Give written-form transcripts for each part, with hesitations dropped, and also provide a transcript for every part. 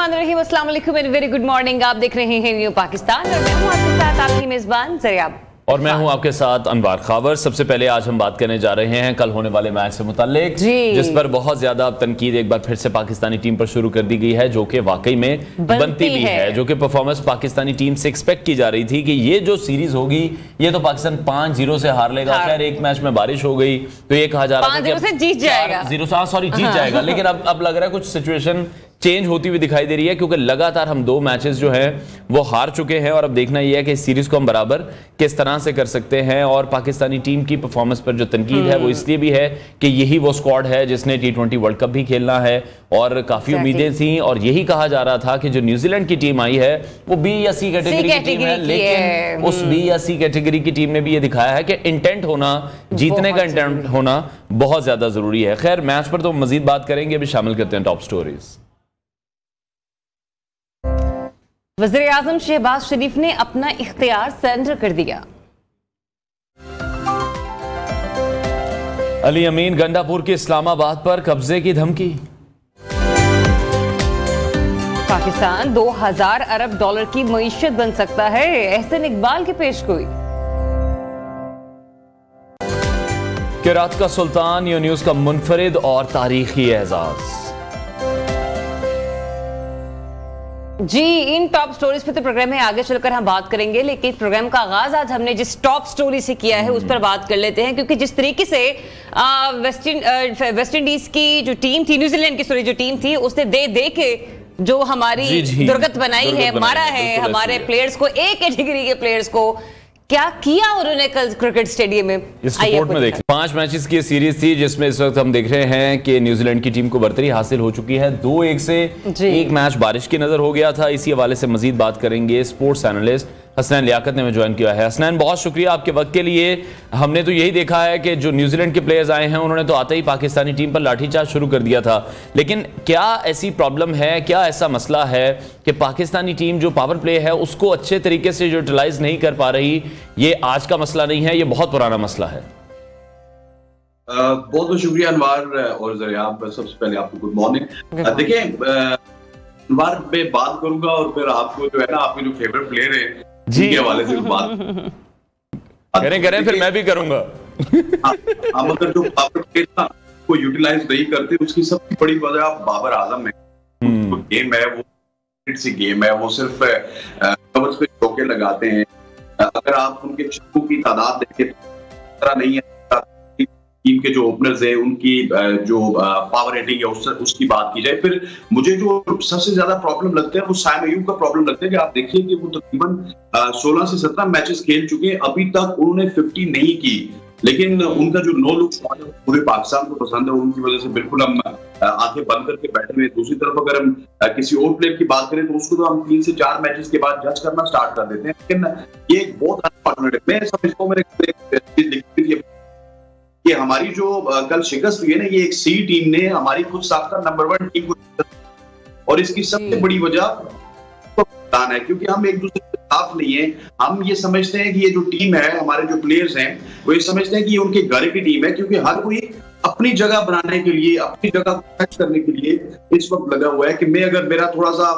बिस्मिल्लाहिर्रहमानिर्रहीम, अस्सलाम वालेकुम एंड वेरी गुड मॉर्निंग। आप देख रहे हैं न्यू पाकिस्तान और मैं हूं आपके साथ आपकी मेजबान ज़रियाब और मैं हूं आपके साथ अनवार खावर। सबसे पहले आज हम बात करने जा रहे हैं कल होने वाले मैच से मुताल्लिक, जिस पर बहुत ज्यादा तनकीद एक बार फिर से पाकिस्तानी टीम पर शुरू कर दी गई है, जो कि वाकई में बनती भी है। जो कि परफॉर्मेंस पाकिस्तानी टीम से एक्सपेक्ट की जा रही थी कि ये जो सीरीज होगी ये तो पाकिस्तान 5-0 से हार लेगा। खैर एक मैच में बारिश हो गई तो ये कहा जा रहा था कि जीत जाएगा, जीत जाएगा, लेकिन अब लग रहा है कुछ सिचुएशन चेंज होती हुई दिखाई दे रही है, क्योंकि लगातार हम 2 मैचेस जो हैं वो हार चुके हैं और अब देखना यह है कि इस सीरीज को हम बराबर किस तरह से कर सकते हैं। और पाकिस्तानी टीम की परफॉर्मेंस पर जो तनकीद है वो इसलिए भी है कि यही वो स्क्वाड है जिसने T20 वर्ल्ड कप भी खेलना है और काफी उम्मीदें थी। और यही कहा जा रहा था कि जो न्यूजीलैंड की टीम आई है वो बी या सी कैटेगरी की टीम है, लेकिन उस बी या सी कैटेगरी की टीम ने भी ये दिखाया है कि इंटेंट होना, जीतने का इंटेंट होना बहुत ज्यादा जरूरी है। खैर मैच पर तो मजीद बात करेंगे, अभी शामिल करते हैं टॉप स्टोरीज। वज़ीर आज़म शहबाज शरीफ ने अपना इख्तियार सरेंडर कर दिया। अली अमीन गंडापुर के इस्लामाबाद पर कब्जे की धमकी। पाकिस्तान 2000 अरब डॉलर की मईशत बन सकता है, एहसन इकबाल की पेशगोई। किरात का सुल्तान यो न्यूज का मुनफरिद और तारीखी एजाज। जी, इन टॉप स्टोरीज पे तो प्रोग्राम में आगे चलकर हम बात करेंगे, लेकिन प्रोग्राम का आगाज आज हमने जिस टॉप स्टोरी से किया है उस पर बात कर लेते हैं, क्योंकि जिस तरीके से वेस्ट इंडीज की जो टीम थी, न्यूजीलैंड की जो टीम थी, उसने दे के जो हमारी दुर्गत बनाई है, मारा है हमारे प्लेयर्स को, एक कैटेगरी के प्लेयर्स को, क्या किया उन्होंने कल क्रिकेट स्टेडियम में। इस रिपोर्ट में देखें 5 मैचेस की सीरीज थी जिसमें इस वक्त हम देख रहे हैं कि न्यूजीलैंड की टीम को बर्तरी हासिल हो चुकी है 2-1 से। एक मैच बारिश की नजर हो गया था। इसी हवाले से मजीद बात करेंगे स्पोर्ट्स एनालिस्ट हसनैन लियाकत ने हमें ज्वाइन किया है। हसनैन, बहुत शुक्रिया आपके वक्त के लिए। हमने तो यही देखा है कि जो न्यूजीलैंड के प्लेयर्स आए हैं उन्होंने तो आते ही पाकिस्तानी टीम पर लाठीचार्ज शुरू कर दिया था, लेकिन क्या ऐसी प्रॉब्लम है, क्या ऐसा मसला है कि पाकिस्तानी टीम जो पावर प्ले है उसको अच्छे तरीके से यूटिलाइज नहीं कर पा रही? ये आज का मसला नहीं है, ये बहुत पुराना मसला है। बहुत बहुत शुक्रिया अनवार और ज़रियाब। सबसे पहले आपको गुड मॉर्निंग। देखिए अनवार मैं बात करूंगा और फिर आपको जो है ना आपके जो फेवरेट प्लेयर है जी के हवाले से बात करें फिर मैं भी करूंगा। हम अगर जो पावर प्ले को यूटिलाइज नहीं करते उसकी सबसे बड़ी वजह बाबर आजम है। गेम है वो सी गेम है, वो सिर्फ कवर्स पे चौके लगाते हैं। अगर आप उनके छक्कों की तादाद देखें तो नहीं है। टीम के जो ओपनर्स है उनकी जो पावर रेटिंग है उसकी बात की जाए, फिर मुझे जो सबसे ज्यादा प्रॉब्लम लगता है वो साइम अयूब का प्रॉब्लम लगता है कि आप देखिए कि वो तकरीबन 16 से 17 मैचेस खेल चुके हैं, अभी तक उन्होंने 50 नहीं की, लेकिन उनका जो नो लुक पूरे पाकिस्तान को पसंद है, उनकी वजह से बिल्कुल हम आंखें बंद करके बैठे हुए। दूसरी तरफ अगर हम किसी और प्लेयर की बात करें तो उसको तो हम 3 से 4 मैचेस के बाद जज करना स्टार्ट कर देते हैं, लेकिन ये एक बहुत अनफॉर्चुनेट है। मैं समझता हूँ मेरे कि हमारी जो कल शिकस्त हुई है ना, ये एक सी टीम ने हमारी खुद साख्ता नंबर 1 टीम को, और इसकी सबसे बड़ी वजह है क्योंकि हम एक दूसरे के साथ नहीं है। हम ये समझते हैं कि ये जो टीम है, हमारे जो प्लेयर्स हैं वो ये समझते हैं कि ये उनके घर की टीम है, क्योंकि हर कोई अपनी जगह बनाने के लिए, अपनी जगह सेट करने के लिए इस वक्त लगा हुआ है कि मैं अगर मेरा थोड़ा सा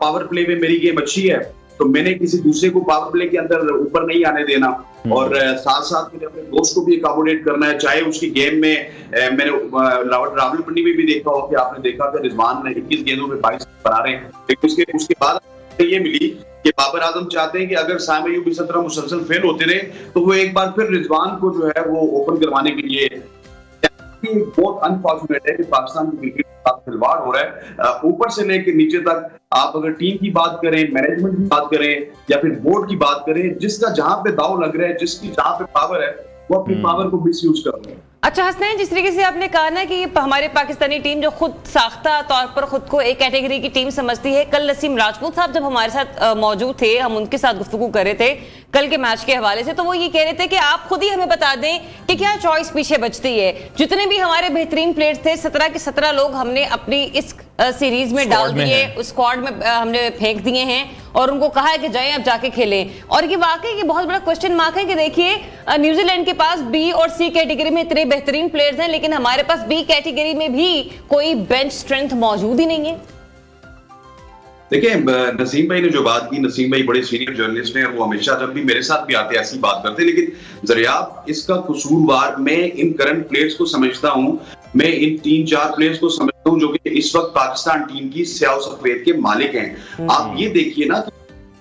पावर प्ले में मेरी गेम अच्छी है तो मैंने किसी दूसरे को पावर प्ले के अंदर ऊपर नहीं आने देना, और साथ साथ मैंने अपने दोस्त को भी अकोमोडेट करना है। चाहे उसकी गेम में मैंने रावलपिंडी में भी देखा हो कि आपने देखा कि रिजवान ने 21 गेंदों में 22 बना रहे हैं, लेकिन उसके बाद ये मिली कि बाबर आजम चाहते हैं कि अगर साइम अयूब इस तरह मुसलसल फेल होते रहे तो वो एक बार फिर रिजवान को जो है वो ओपन करवाने के लिए। बहुत अनफॉर्चुनेट है कि पाकिस्तान की क्रिकेट के साथ खिलवाड़ हो रहा है, ऊपर से लेकर नीचे तक। आप अगर टीम की बात करें, मैनेजमेंट की बात करें या फिर बोर्ड की बात करें, जिसका जहां पे दाव लग रहा है, जिसकी जहां पे पावर है, वो अपनी पावर को मिस यूज कर रहे हैं। अच्छा हसनैन, जिस तरीके से आपने कहा ना कि हमारे पाकिस्तानी टीम जो खुद साख्ता तौर पर खुद को एक कैटेगरी की टीम समझती है, कल नसीम राजपूत साहब जब हमारे साथ मौजूद थे, हम उनके साथ गुफ्तगू कर रहे थे कल के मैच के हवाले से, तो वो ये कह रहे थे कि आप खुद ही हमें बता दें कि क्या चॉइस पीछे बचती है। जितने भी हमारे बेहतरीन प्लेयर्स थे 17 के 17 लोग हमने अपनी इस सीरीज में डाल दिए, उस स्क्वाड में हमने फेंक दिए हैं और उनको कहा है कि जाएं अब जाके खेलें। और ये वाकई ये बहुत बड़ा क्वेश्चन मार्क है कि देखिए न्यूजीलैंड के पास बी और सी कैटेगरी में इतने बेहतरीन प्लेयर्स हैं, लेकिन हमारे पास बी कैटेगरी में भी कोई बेंच स्ट्रेंथ मौजूद ही नहीं है। देखिए, नसीम भाई ने जो बात की, नसीम भाई बड़े सीनियर जर्नलिस्ट हैं, वो हमेशा जब भी मेरे साथ भी आते हैं ऐसी बात करते हैं, लेकिन ज़रियाब इसका कसूरवार मैं इन करंट प्लेयर्स को समझता हूं, मैं इन 3-4 प्लेयर्स को समझता हूं जो कि इस वक्त पाकिस्तान टीम की स्याह सफेद के मालिक हैं। आप ये देखिए ना,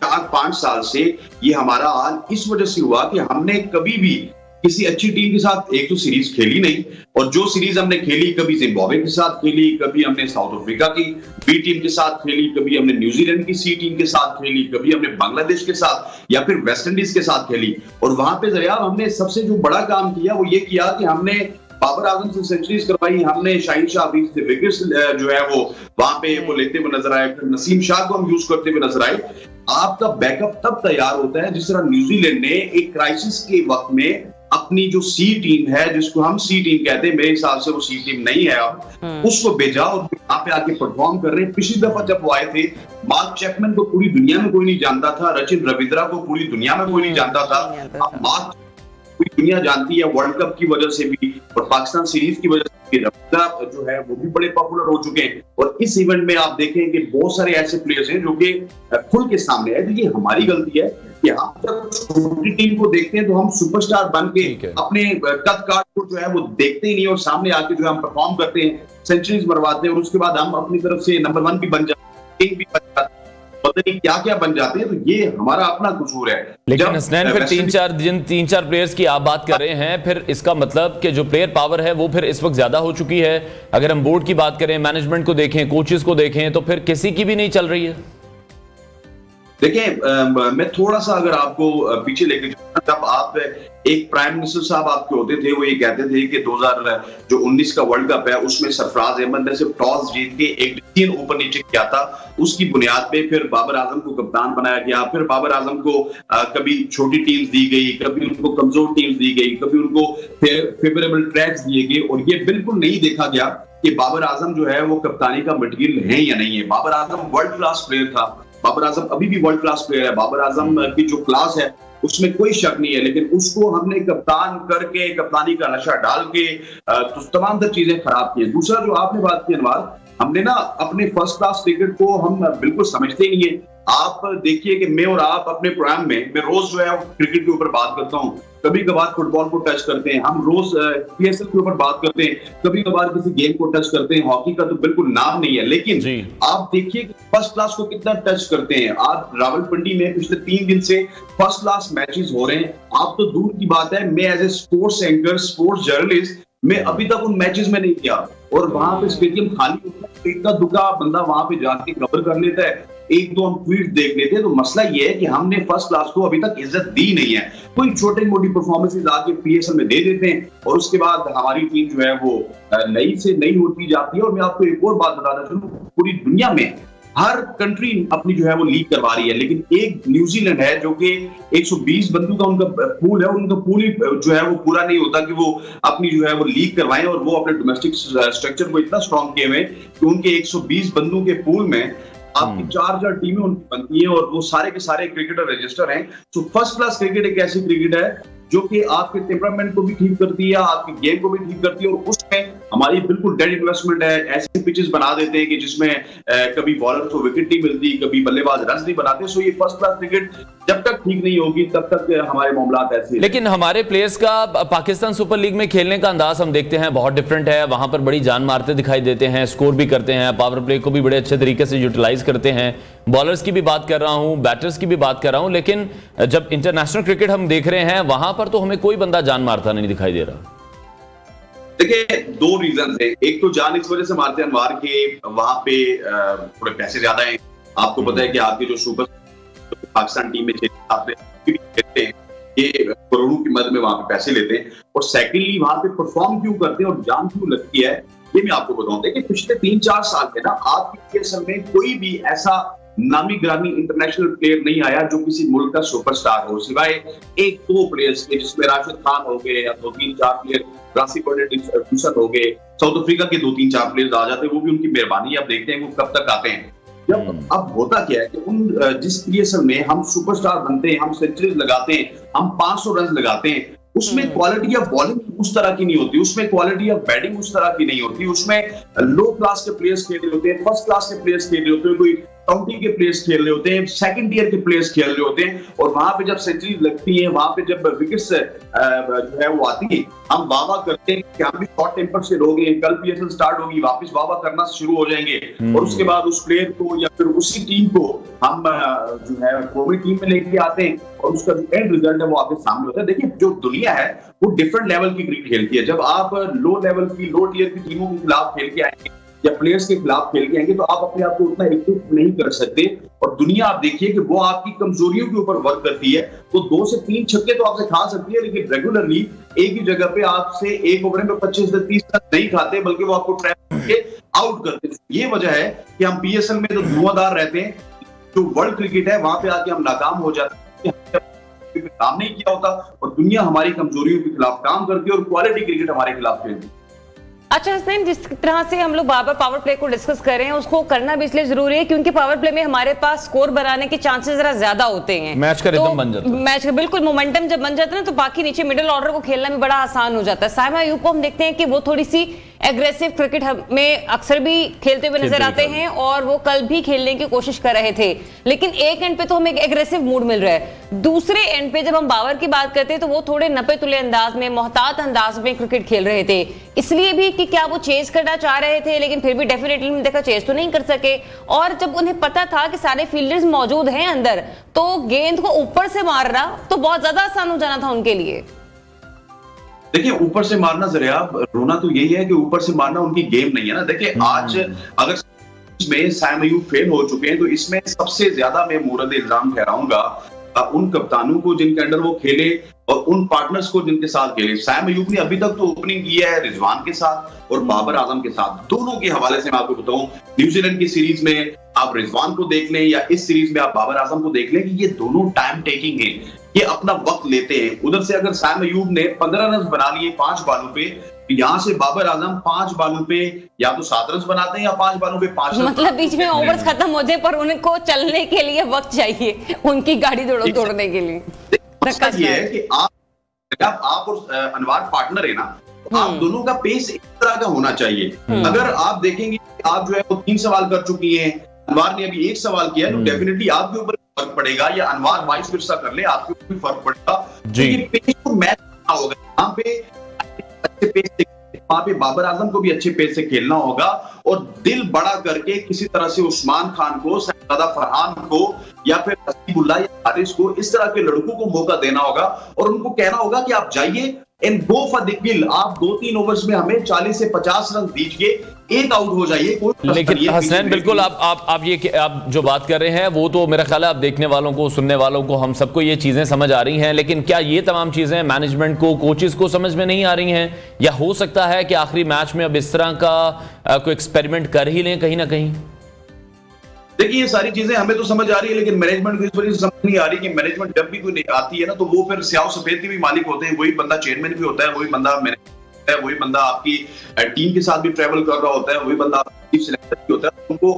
4-5 साल से ये हमारा हाल इस वजह से हुआ कि हमने कभी भी किसी अच्छी टीम के साथ एक तो सीरीज खेली नहीं, और जो सीरीज हमने खेली, कभी जिम्बाब्वे के साथ खेली, कभी हमने साउथ अफ्रीका की बी टीम के साथ खेली, कभी हमने न्यूजीलैंड की सी टीम के साथ खेली, कभी हमने बांग्लादेश के साथ या फिर वेस्ट इंडीज के साथ खेली। और वहां पे ज़रियाब हमने सबसे जो बड़ा काम किया वो ये किया कि हमने बाबर आजम से सेंचुरीज करवाई, हमने शाहीन शाह अफरीदी से विकेट्स जो है वो वहां पे वो लेते हुए नजर आए, फिर नसीम शाह को हम यूज करते हुए नजर आए। आपका बैकअप तब तैयार होता है जिस तरह न्यूजीलैंड ने एक क्राइसिस के वक्त में अपनी जो सी टीम है, जिसको हम सी टीम कहते हैं, मेरे हिसाब से वो सी टीम नहीं है अब, उसको भेजा और यहाँ पे आके परफॉर्म कर रहे हैं। पिछली दफा जब वो आए थे, मार्क चैपमैन को पूरी दुनिया में कोई नहीं जानता था, रचिन रविंद्रा को पूरी दुनिया में कोई नहीं जानता था। अब मार्क पूरी दुनिया जानती है वर्ल्ड कप की वजह से भी और पाकिस्तान सीरीज की वजह से भी। रविंद्रा जो है वो भी बड़े पॉपुलर हो चुके हैं, और इस इवेंट में आप देखें कि बहुत सारे ऐसे प्लेयर्स हैं जो कि खुल के सामने है। तो ये हमारी गलती है कि हम जब छोटी टीम को देखते हैं तो हम सुपरस्टार बन के अपने कद काट को जो है वो देखते ही नहीं, और सामने आके जो हम परफॉर्म करते हैं, सेंचुरीज मरवाते हैं, और उसके बाद हम अपनी तरफ से नंबर 1 भी बन जाते हैं, भी बन जाते हैं, पता नहीं क्या क्या बन जाते हैं। तो ये हमारा अपना कसूर है। लेकिन हसनैन, फिर 3-4 प्लेयर्स की आप बात कर रहे हैं, फिर इसका मतलब कि जो प्लेयर पावर है वो फिर इस वक्त ज्यादा हो चुकी है। अगर हम बोर्ड की बात करें, मैनेजमेंट को देखें, कोचेस को देखें, तो फिर किसी की भी नहीं चल रही है। देखिए, मैं थोड़ा सा अगर आपको पीछे लेके जाऊं, जब आप एक प्राइम मिनिस्टर साहब आपके होते थे, वो ये कहते थे कि 2019 का वर्ल्ड कप है, उसमें सरफराज अहमद ने सिर्फ टॉस जीत के एक डिसीजन ऊपर नीचे किया था, उसकी बुनियाद पे फिर बाबर आजम को कप्तान बनाया गया। फिर बाबर आजम को कभी छोटी टीम्स दी गई, कभी उनको कमजोर टीम्स दी गई, कभी उनको फेवरेबल ट्रैक्स दिए गए, और ये बिल्कुल नहीं देखा गया कि बाबर आजम जो है वो कप्तानी का मटेरियल है या नहीं है। Babar Azam world class player था, बाबर आजम अभी भी वर्ल्ड क्लास प्लेयर है, बाबर आजम की जो क्लास है उसमें कोई शक नहीं है, लेकिन उसको हमने कप्तान करके, कप्तानी का नशा डाल के तो तमाम तर चीजें खराब की। दूसरा जो आपने बात की अनवार, हमने ना अपने फर्स्ट क्लास क्रिकेट को हम बिल्कुल समझते ही नहीं है। आप देखिए कि मैं और आप अपने प्रोग्राम में, मैं रोज जो है क्रिकेट के ऊपर बात करता हूँ, कभी कभार फुटबॉल को टच करते हैं, हम रोज पीएसएल के ऊपर बात करते हैं, कभी कभार किसी गेम को टच करते हैं, हॉकी का तो बिल्कुल नाम नहीं है, लेकिन आप देखिए कि फर्स्ट क्लास को कितना टच करते हैं। आप रावलपिंडी में पिछले 3 दिन से फर्स्ट क्लास मैचेस हो रहे हैं। आप तो दूर की बात है, मैं as a sports anchor, sports journalist, मैं अभी तक उन मैचेस में नहीं गया, और वहां पे स्टेडियम खाली होता है, इतना दुखा बंदा वहां पे जाके कवर कर लेता है, 1-2 हम ट्वीट देख लेते हैं। तो मसला ये है कि हमने फर्स्ट क्लास को अभी तक इज्जत दी नहीं है। कोई छोटी मोटी परफॉर्मेंसेस आके पीएसएल में दे देते हैं, और उसके बाद हमारी टीम जो है वो नई से नई होती जाती है। और मैं आपको एक और बात बताना चाहूँ, पूरी दुनिया में हर कंट्री अपनी जो है वो लीग करवा रही है, लेकिन एक न्यूजीलैंड है जो कि 120 बंदों का उनका पूल है, और उनका पूल ही जो है वो पूरा नहीं होता कि वो अपनी जो है वो लीग करवाएं, और वो अपने डोमेस्टिक स्ट्रक्चर को इतना स्ट्रॉन्ग किए हुए कि उनके 120 बंदों के पूल में आपकी 4 टीमें उनकी बनती हैं, और वो सारे के सारे क्रिकेटर रजिस्टर हैं। तो फर्स्ट क्लास क्रिकेट एक ऐसी क्रिकेट है जो कि आपके टेम्परामेंट को भी ठीक करती है, आपकी गेम को भी ठीक करती है, और उसमें हमारी बिल्कुल डेड इन्वेस्टमेंट है। ऐसे पिचेस बना देते हैं कि जिसमें कभी बॉलर को विकेट नहीं मिलती, कभी बल्लेबाज रन नहीं बनाते। सो ये फर्स्ट क्लास क्रिकेट जब तक ठीक नहीं होगी तब तक हमारे मामलात ऐसे। लेकिन हमारे प्लेयर्स का पाकिस्तान सुपर लीग में खेलने का अंदाज हम देखते हैं बहुत डिफरेंट है। वहां पर बड़ी जान मारते दिखाई देते हैं, स्कोर भी करते हैं, पावर प्ले को भी बड़े अच्छे तरीके से यूटिलाइज करते हैं। बॉलर्स की भी बात कर रहा हूं, बैटर्स की भी बात कर रहा हूं, लेकिन जब इंटरनेशनल क्रिकेट हम देख रहे हैं वहां पर तो हमें कोई बंदा जान मारता नहीं दिखाई दे रहा। देखिए, 2 रीजन है। एक तो जान इस वजह से मारते हैं अनवार के वहां पे थोड़े पैसे ज्यादा हैं। आपको पता है कि आपके जो सुपर पाकिस्तान टीम में खेलते हैं, ये करोड़ों की मद में वहां पे पैसे लेते हैं, और सेकेंडली वहां पे परफॉर्म क्यों करते हैं और जान क्यों लगती है, ये मैं आपको बताऊं। कि पिछले 3-4 साल में ना आपकी पीएसएल में कोई भी ऐसा नामी ग्रामी इंटरनेशनल प्लेयर नहीं आया जो किसी मुल्क का सुपरस्टार हो, सिवाय 1-2 प्लेयर्स के, जिसमें राशिद खान हो गए या 2-3-4 प्लेयर, रासी बर्डन हो गए, साउथ अफ्रीका के 2-3-4 प्लेयर आ जाते हैं, वो भी उनकी मेहरबानी। अब देखते हैं वो कब तक आते हैं। जब अब होता क्या है कि उन जिस पीएसएल में हम सुपरस्टार बनते हैं, हम सेंचुरीज लगाते हैं, हम 500 रन लगाते हैं, उसमें क्वालिटी ऑफ बॉलिंग उस तरह की नहीं होती, उसमें क्वालिटी ऑफ बैटिंग उस तरह की नहीं होती, उसमें लो क्लास के प्लेयर्स खेल रहे होते हैं, फर्स्ट क्लास के प्लेयर्स खेल रहे होते हैं, कोई काउंटी के प्लेयर्स खेल रहे होते हैं, सेकंड ईयर के प्लेयर्स खेल रहे होते हैं, और वहां पे जब सेंचुरी लगती है, वहां पे जब विकेट्स जो है वो आती है, हम वाह करते हैं कि हम भी शॉर्ट टेम्पर से लोग हैं, कल पीएसएल स्टार्ट होगी, वापस वाह करना शुरू हो जाएंगे, और उसके बाद उस प्लेयर को या फिर उसी टीम को हम जो है कोई टीम में लेके आते हैं, और उसका जो एंड रिजल्ट है वो आपके सामने होता है। देखिए, जो दुनिया है वो डिफरेंट लेवल की क्रिकेट खेलती है। जब आप लो लेवल की, लो टियर की टीमों के खिलाफ खेल के आएंगे या प्लेयर्स के खिलाफ खेल के आएंगे, तो आप अपने आप को उतना इक्विप नहीं कर सकते, और दुनिया आप देखिए कि वो आपकी कमजोरियों के ऊपर वर्क करती है। तो 2 से 3 छक्के तो आपसे खा सकती है, लेकिन रेगुलरली एक ही जगह पे आपसे एक ओवर में 25 से 30 तक नहीं खाते, बल्कि वो आपको ट्रैप करके आउट करते हैं। ये वजह है कि हम पीएसएल में तो धुआंधार रहते हैं, जो वर्ल्ड क्रिकेट है वहां पे आके हम नाकाम हो जाते हैं, काम नहीं किया होता, और दुनिया हमारी कमजोरियों के खिलाफ काम करती है और क्वालिटी क्रिकेट हमारे खिलाफ खेलती है। अच्छा हसनैन, जिस तरह से हम लोग बार बार पावर प्ले को डिस्कस कर रहे हैं, उसको करना भी इसलिए जरूरी है क्योंकि पावर प्ले में हमारे पास स्कोर बनाने के चांसेस जरा ज्यादा होते हैं, मैच का रिदम बन जाता है, मैच का बिल्कुल मोमेंटम जब बन जाता है ना, तो बाकी नीचे मिडिल ऑर्डर को खेलना भी बड़ा आसान हो जाता है। साइमा अयूब को हम देखते हैं कि वो थोड़ी सी एग्रेसिव क्रिकेट में अक्सर भी खेलते हुए नजर आते हैं, और वो कल भी खेलने की कोशिश कर रहे थे, लेकिन एक एंड पे तो हमें एक एग्रेसिव मूड मिल रहा है। दूसरे एंड पे जब हम बाबर की बात करते हैं तो वो थोड़े नपे तुले अंदाज में, मोहतात अंदाज में क्रिकेट खेल रहे थे, इसलिए भी कि क्या वो चेज करना चाह रहे थे, लेकिन फिर भी डेफिनेटली देखा चेज तो नहीं कर सके, और जब उन्हें पता था कि सारे फील्डर्स मौजूद हैं अंदर, तो गेंद को ऊपर से मारना तो बहुत ज्यादा आसान हो जाना था उनके लिए। देखिए, ऊपर से मारना जरिया रोना तो यही है कि ऊपर से मारना उनकी गेम नहीं है ना। देखिए, आज अगर इसमें साइम अयूब फेल हो चुके हैं, तो इसमें सबसे ज्यादा मैं मुरद इल्जाम ठहराऊंगा उन कप्तानों को जिनके अंडर वो खेले, और उन पार्टनर्स को जिनके साथ खेले। साइम अयूब ने अभी तक तो ओपनिंग की है रिजवान के साथ और बाबर आजम के साथ, दोनों के हवाले से मैं आपको बताऊं, न्यूजीलैंड की सीरीज में आप रिजवान को देख लें या इस सीरीज में आप बाबर आजम को देख लें कि ये दोनों टाइम टेकिंग है, ये अपना वक्त लेते हैं। उधर से अगर साइम अयूब ने 15 रन बना लिए 5 बालों पे, तो यहां से बाबर आजम 5 बालों पे या तो 7 रन बनाते हैं या 5 बालों पे 5 रन, मतलब बीच में ओवर्स खत्म हो जाए पर उनको चलने के लिए वक्त चाहिए, उनकी गाड़ी तोड़ने के लिए। ये है कि आप और अनवर पार्टनर है ना, तो आप दोनों का पेस एक तरह का होना चाहिए। अगर आप देखेंगे आप जो है वो 3 सवाल कर चुकी हैं, अनवर ने अभी 1 सवाल किया, तो डेफिनेटली आपके ऊपर फर्क पड़ेगा, या अनवर 22 फिर कर ले, आपके ऊपर फर्क पड़ेगा। तो ये पेस को मैच होगा, वहां पे अच्छे पेस से, वहां पे बाबर आजम को भी अच्छे पेस से खेलना होगा, और दिल बड़ा करके किसी तरह से उस्मान खान को, शहजादा फरहान को, या फिर हसीबुल्लाह या हारिस को, इस तरह के लड़कों को मौका देना होगा, और उनको कहना होगा कि आप जाइए एंड गो फॉर द किल। आप 2-3 ओवर्स में हमें 40 से 50 रन दीजिए, एक आउट हो जाइए। लेकिन हसनैन, बिल्कुल आप जो बात कर रहे हैं वो तो मेरा ख्याल है आप देखने वालों को, सुनने वालों को, हम सबको ये चीजें समझ आ रही हैं, लेकिन क्या ये तमाम चीजें मैनेजमेंट को, कोचेस को समझ में नहीं आ रही हैं, या हो सकता है कि आखिरी मैच में अब इस तरह का कोई एक्सपेरिमेंट कर ही लें कहीं ना कहीं? देखिए, ये सारी चीजें हमें तो समझ आ रही है, लेकिन मैनेजमेंट को इस वजह से समझ नहीं आ रही कि मैनेजमेंट जब भी कोई आती है ना, तो वो फिर स्याह सफेद के भी मालिक होते हैं, वही बंदा चेयरमैन भी होता है, वही बंदा मैनेजर है, वही बंदा आपकी टीम के साथ भी ट्रेवल कर रहा होता है, वही बंदा आपकी चीफ सिलेक्टर भी होता है। उनको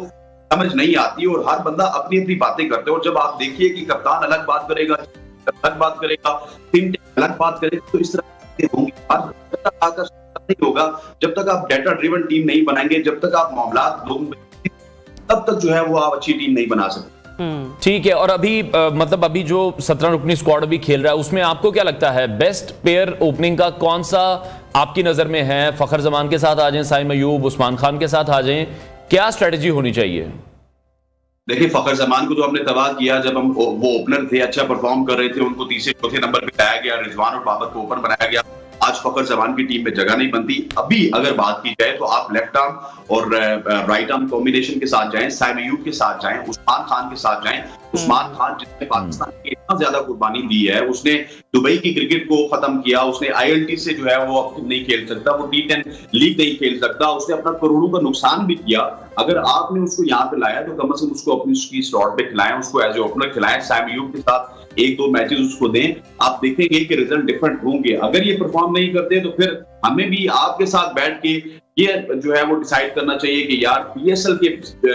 समझ नहीं आती और हर बंदा अपनी अपनी बातें करते हैं। और जब आप देखिए कि कप्तान अलग बात करेगा, अलग बात करेगा, टीम अलग बात करेगा, तो इस तरह होंगी नहीं होगा जब तक आप डेटा ड्रिवन टीम नहीं बनाएंगे, जब तक आप मामला तब तक जो है वो आप अच्छी टीम नहीं बना सकते। ठीक है। और अभी मतलब अभी जो 17 रुकनी स्क्वाड अभी खेल रहा है, उसमें आपको क्या लगता है बेस्ट पेयर ओपनिंग का कौन सा आपकी नजर में है? फखर जमान के साथ आ जाएं, साइम अयूब, उस्मान खान के साथ आ जाएं, क्या स्ट्रेटजी होनी चाहिए? देखिए, फखर जमान को तो हमने तबाह किया जब हम वो ओपनर थे, अच्छा परफॉर्म कर रहे थे, उनको तीसरे चौथे नंबर पे लाया गया, रिजवान और बाबर को ओपन बनाया गया। आज फखर जमान की टीम में जगह नहीं बनती। अभी अगर बात की जाए तो आप लेफ्ट आर्म और राइट आर्म कॉम्बिनेशन के साथ जाएं, साइम अयूब के साथ जाएं, उस्मान खान के साथ जाएं। उस्मान खान जिसने पाकिस्तान की इतना ज्यादा कुर्बानी दी है, उसने दुबई की क्रिकेट को खत्म किया, उसने ILT से जो है वो अब नहीं खेल सकता, वो T10 लीग नहीं खेल सकता, उसने अपना करोड़ों का नुकसान भी किया। अगर आपने उसको यहाँ पे लाया तो कम से कम उसको अपनी उसकी स्लॉट पे खिलाएं, उसको एज ए ओपनर खिलाएं, साइम अयूब के साथ 1-2 मैचेस उसको दें, आप देखेंगे कि रिजल्ट डिफरेंट होंगे। अगर ये परफॉर्म नहीं करते तो फिर हमें भी आपके साथ बैठ के ये जो है वो डिसाइड करना चाहिए कि यार PSL के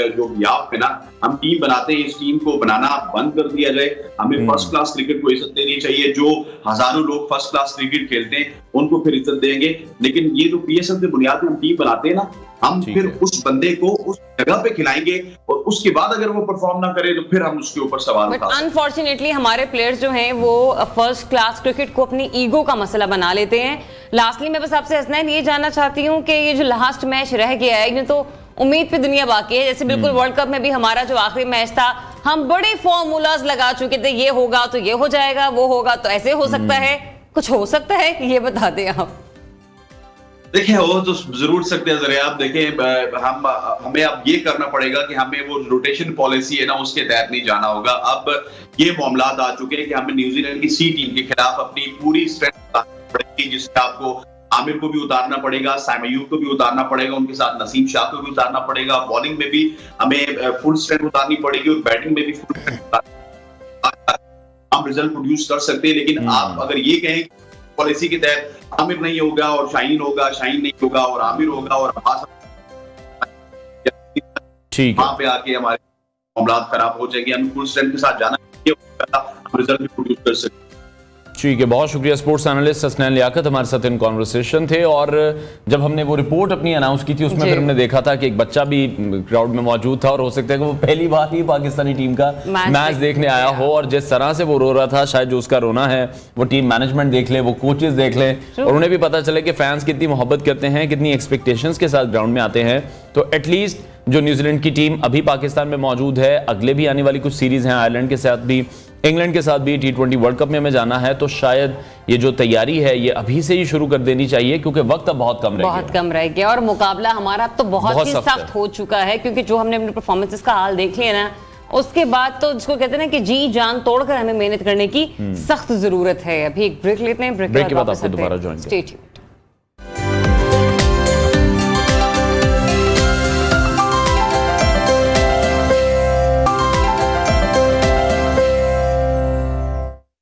जो बिहाफ पे ना हम टीम बनाते हैं, इस टीम को बनाना बंद कर दिया जाए। हमें फर्स्ट क्लास क्रिकेट को इज्जत देनी चाहिए। जो हजारों लोग फर्स्ट क्लास क्रिकेट खेलते हैं उनको फिर इज्जत देंगे, लेकिन ये जो PSL के बुनियाद पे हम टीम बनाते हैं ना, हम फिर उस बंदे को उस जगह पे खिलाएंगे और उसके बाद अगर वो परफॉर्म ना करे तो फिर हम उसके ऊपर सवाल उठा सकते हैं। अनफॉर्चुनेटली हमारे प्लेयर्स जो हैं वो फर्स्ट क्लास क्रिकेट को अपनी ईगो का मसला बना लेते हैं। लास्टली मैं बस आपसे हसनैन ये जानना चाहती हूँ कि ये जो लास्ट मैच रह गया है, तो उम्मीद पे दुनिया बाकी है, जैसे बिल्कुल वर्ल्ड कप में भी हमारा जो आखिरी मैच था हम बड़े फॉर्मूलाज लगा चुके थे, ये होगा तो ये हो जाएगा, वो होगा तो ऐसे हो सकता है, कुछ हो सकता है, ये बता दें आप। देखिए वो तो जरूर सकते हैं। जरा आप देखें, हमें अब ये करना पड़ेगा कि हमें वो रोटेशन पॉलिसी है ना उसके तहत नहीं जाना होगा। अब ये मामलात आ चुके हैं कि हमें न्यूजीलैंड की सी टीम के खिलाफ अपनी पूरी स्ट्रेंथ पड़ेगी, जिसमें आपको आमिर को भी उतारना पड़ेगा, साइम अयूब को भी उतारना पड़ेगा, उनके साथ नसीम शाह को भी उतारना पड़ेगा, बॉलिंग में भी हमें फुल स्ट्रेंथ उतारनी पड़ेगी और बैटिंग में भी फुल स्ट्रेंथ हम रिजल्ट प्रोड्यूस कर सकते हैं। लेकिन आप अगर ये कहें पॉलिसी के तहत आमिर नहीं होगा और शाहीन होगा, शाहीन नहीं होगा और आमिर होगा और वहां पे आके हमारे मामलात खराब हो जाएंगे, हम फुल स्ट्रेंथ के साथ जाना हम रिजल्ट भी प्रोड्यूस कर सकते हैं। ठीक है, बहुत शुक्रिया। स्पोर्ट्स एनालिस्ट हसनैन लियाकत हमारे साथ इन कॉन्वर्सेशन थे। और जब हमने वो रिपोर्ट अपनी अनाउंस की थी उसमें फिर हमने देखा था कि एक बच्चा भी क्राउड में मौजूद था और हो सकता है कि वो पहली बार ही पाकिस्तानी टीम का मैच देखने आया हो, और जिस तरह से वो रो रहा था शायद जो उसका रोना है वो टीम मैनेजमेंट देख ले, वो कोचेस देख ले, और उन्हें भी पता चले कि फैंस कितनी मोहब्बत करते हैं, कितनी एक्सपेक्टेशंस के साथ ग्राउंड में आते हैं। तो एटलीस्ट जो न्यूजीलैंड की टीम अभी पाकिस्तान में मौजूद है, अगले भी आने वाली कुछ सीरीज हैं, आयरलैंड के साथ भी, इंग्लैंड के साथ भी, T20 वर्ल्ड कप में हमें जाना है, तो शायद ये जो तैयारी है ये अभी से ही शुरू कर देनी चाहिए, क्योंकि वक्त अब बहुत कम रह गया और मुकाबला हमारा अब तो बहुत ही सख्त हो चुका है, क्योंकि जो हमने अपने परफॉर्मेंसेस का हाल देख लिया ना, उसके बाद तो जिसको कहते हैं ना कि जी जान तोड़कर हमें मेहनत करने की सख्त जरूरत है। अभी एक ब्रेक लेते हैं, ब्रेक के बाद आपको दोबारा ज्वाइन करेंगे।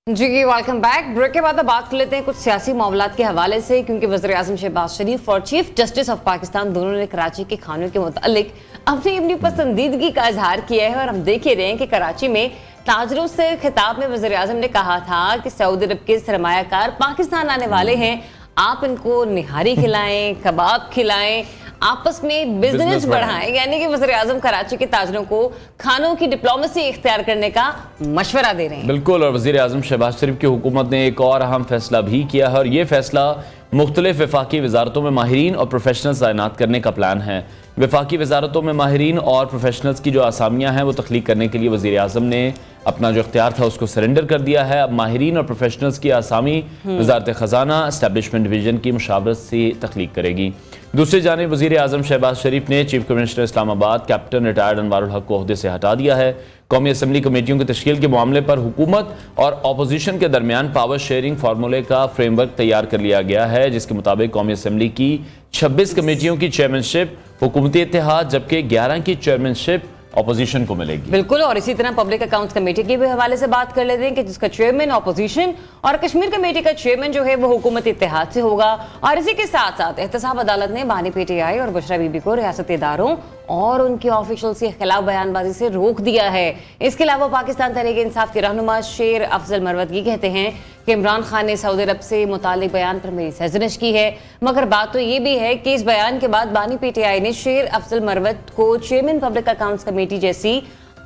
जी वेलकम बैक। ब्रेक के बाद बात कर लेते हैं कुछ सियासी मामलात के हवाले से, क्योंकि वज़ीर-ए-आज़म शहबाज शरीफ और चीफ जस्टिस ऑफ पाकिस्तान दोनों ने कराची के खानों के मुतालिक अपनी पसंदीदगी का इजहार किया है। और हम देख ही रहे हैं कि कराची में ताजरों से खिताब में वज़ीर-ए-आज़म ने कहा था कि सऊदी अरब के सरमायाकार पाकिस्तान आने वाले हैं, आप इनको निहारी खिलाएं, कबाब खिलाएं, आपस में बिजनेस बढ़ाएं। यानी कि वज़ीर-ए-आज़म कराची के ताजरों को खानों की डिप्लोमेसी इख्तियार करने का मशवरा दे रहे हैं। बिल्कुल, और वज़ीर-ए-आज़म शहबाज शरीफ की हुकूमत ने एक और अहम फैसला भी किया है, और ये फैसला मुख्तलिफ वफाकी वजारतों में माहिरीन और प्रोफेशनल्स तैनात करने का प्लान है। वफाकी वजारतों में माहिरीन और प्रोफेशनल्स की जो आसामियाँ हैं वो तख्लीक करने के लिए वज़ीर-ए-आज़म ने अपना जो इख्तियार था उसको सरेंडर कर दिया है। अब माहिरीन और प्रोफेशनल्स की आसामी वजारत ख़जाना एस्टैब्लिशमेंट डिवीजन की मुशावरत से तख्लीक करेगी। दूसरी जानिब वज़ीर-ए-आज़म शहबाज शरीफ ने chief commissioner Islamabad captain retired Anwarul हक को ओहदे से हटा दिया है। कौमी असम्बली कमेटियों की तश्कील के मामले पर हुकूमत और अपोजिशन के दरमियान पावर शेयरिंग फार्मूले का फ्रेमवर्क तैयार कर लिया गया है, जिसके मुताबिक कौमी असम्बली की 26 कमेटियों की चेयरमैनशिप हुकूमती इत्तेहाद, जबकि 11 की चेयरमैनशिप अपोजिशन को मिलेगी। बिल्कुल, और इसी तरह पब्लिक अकाउंट्स कमेटी के भी हवाले से बात कर लेते हैं कि जिसका चेयरमैन अपोजिशन और कश्मीर कमेटी का चेयरमैन जो है वो हुकूमती इत्तेहाद से होगा। और इसी के साथ साथ एहतसाब अदालत ने बानी PTI और बुशरा बीबी को रियासती इदारों और उनके ऑफिशियल्स के खिलाफ बयानबाजी से रोक दिया है। इसके अलावा पाकिस्तान तहरीक इंसाफ के रहनुमा शेर अफजल मरवतगी कहते हैं कि इमरान खान ने सऊदी अरब से मुतालिक बयान पर मेरी सरजनिश की है, मगर बात तो ये भी है कि इस बयान के बाद बानी PTI ने शेर अफजल मरवत को चेयरमैन पब्लिक अकाउंट्स कमेटी जैसी